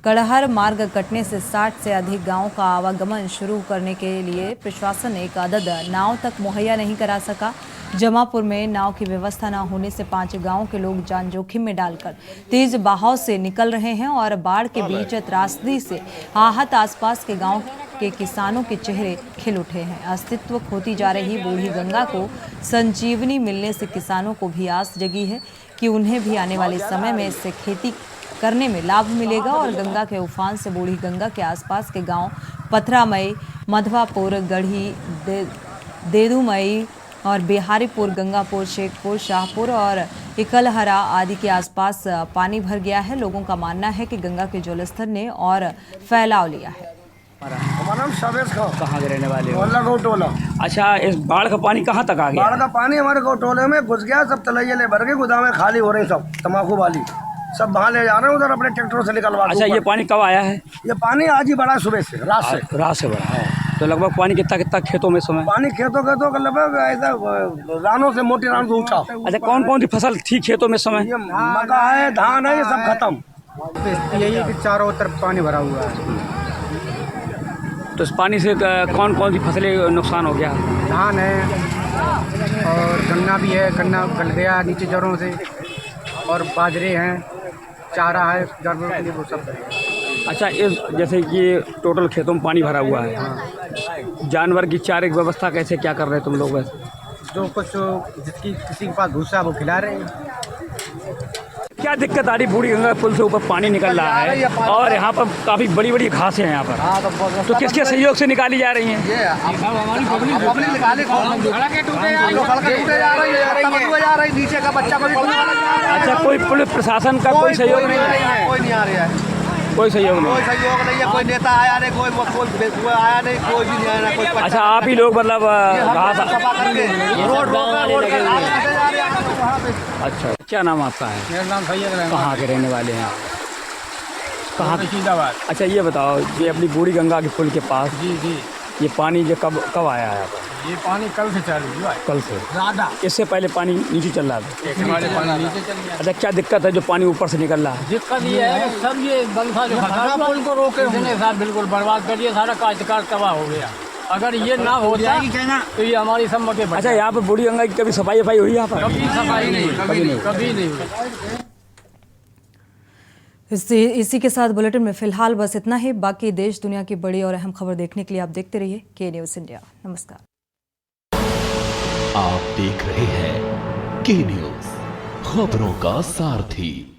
कड़हर मार्ग कटने से 60 से अधिक गांवों का आवागमन शुरू करने के लिए प्रशासन एक अदद नाव तक मुहैया नहीं करा सका। जमापुर में नाव की व्यवस्था न होने से 5 गांवों के लोग जान जोखिम में डालकर तेज बहाव से निकल रहे हैं और बाढ़ के बीच त्रासदी से आहत आसपास के गांव के किसानों के चेहरे खिल उठे हैं। अस्तित्व खोती जा रही बूढ़ी गंगा को संजीवनी मिलने से किसानों को भी आस जगी है कि उन्हें भी आने वाले समय में इससे खेती करने में लाभ मिलेगा और गंगा के उफान से बूढ़ी गंगा के आसपास के गांव पथरामई, मधवापुर, गढ़ी, देदुमई और बिहारीपुर, गंगापुर, शेखपुर, शाहपुर और इकलहरा आदि के आसपास पानी भर गया है। लोगों का मानना है कि गंगा के जलस्तर ने और फैलाव लिया है। हमारा नाम शावेज खां। कहाँ के रहने वाले हो? गौटोला। अच्छा, इस बाढ़ का पानी कहाँ तक आ गया? बाढ़ का पानी हमारे गौटोले में घुस गया, सब तलैये ले भर के गोदामें खाली हो रही, सब तम्बाकू वाली सब वहाँ ले जा रहे हैं उधर अपने ट्रैक्टरों से निकलवा। अच्छा, ये पानी कब आया है? ये पानी आज ही बढ़ा, सुबह से, रात से बढ़ा है। तो लगभग पानी कितना खेतों में समय? पानी खेतों लगभग ऐसा रानों से, मोटी रान से ऊंचा। अच्छा, कौन कौन सी फसल थी खेतों में समय? ये मक्का है, धान है, ये सब खत्म। यही कि चारों तरफ पानी भरा हुआ है। तो इस पानी से कौन कौन सी फसलें नुकसान हो गया? धान है और गन्ना भी है, गन्ना गल गया नीचे जड़ों से, और बाजरे हैं, चारा है जानवरों के लिए, वो सब। अच्छा, इस जैसे कि टोटल खेतों में पानी भरा हुआ है, जानवर की चारे की व्यवस्था कैसे क्या कर रहे हैं तुम लोग? वैसे जो कुछ जिसकी किसी के पास भूसा वो खिला रहे हैं। क्या दिक्कत आ रही? बूढ़ी गंगा पुल से ऊपर पानी निकल रहा है और यहाँ पर काफ़ी बड़ी बड़ी घासें हैं यहाँ पर, तो किसके सहयोग से निकाली जा रही हैं? नीचे का बच्चा को भी अच्छा, कोई पुलिस प्रशासन का कोई सहयोग नहीं है? कोई नहीं आ रहा है, कोई सहयोग नहीं? कोई सहयोग नहीं है, कोई नेता आया नहीं, कोई आया नहीं, कोई भी नहीं आया ना, कोई। अच्छा, आप ही लोग मतलब घास सफा करके रोड अच्छा, क्या नाम आपका है? मेरा नाम सैयद रहमान। कहाँ के रहने वाले हैं आप? कहाँ? रशीदाबाद। अच्छा, ये बताओ, ये अपनी बूढ़ी गंगा के पुल के पास जी ये पानी जो कब आया है यहाँ पर? ये पानी कल से चालू हुआ है। कल से? ज़्यादा। इससे पहले पानी नीचे चल रहा था? नीचे चल गया। अच्छा, क्या दिक्कत है जो पानी ऊपर से निकल रहा है? दिक्कत ये है कि सब ये बंसा जो पुल को रोके इतने साथ बिल्कुल बर्बाद कर दिया, सारा काश्तकार तबाह हो गया। अगर ये ना होता तो ये हमारी सब मके। अच्छा, यहाँ पर बूढ़ी गंगा की कभी सफाई हुई यहाँ पर? कभी सफाई नहीं, कभी नहीं हुई। इसी के साथ बुलेटिन में फिलहाल बस इतना ही। बाकी देश दुनिया की बड़ी और अहम खबर देखने के लिए आप देखते रहिए के न्यूज़ इंडिया। नमस्कार। आप देख रहे हैं के न्यूज़, खबरों का सारथी।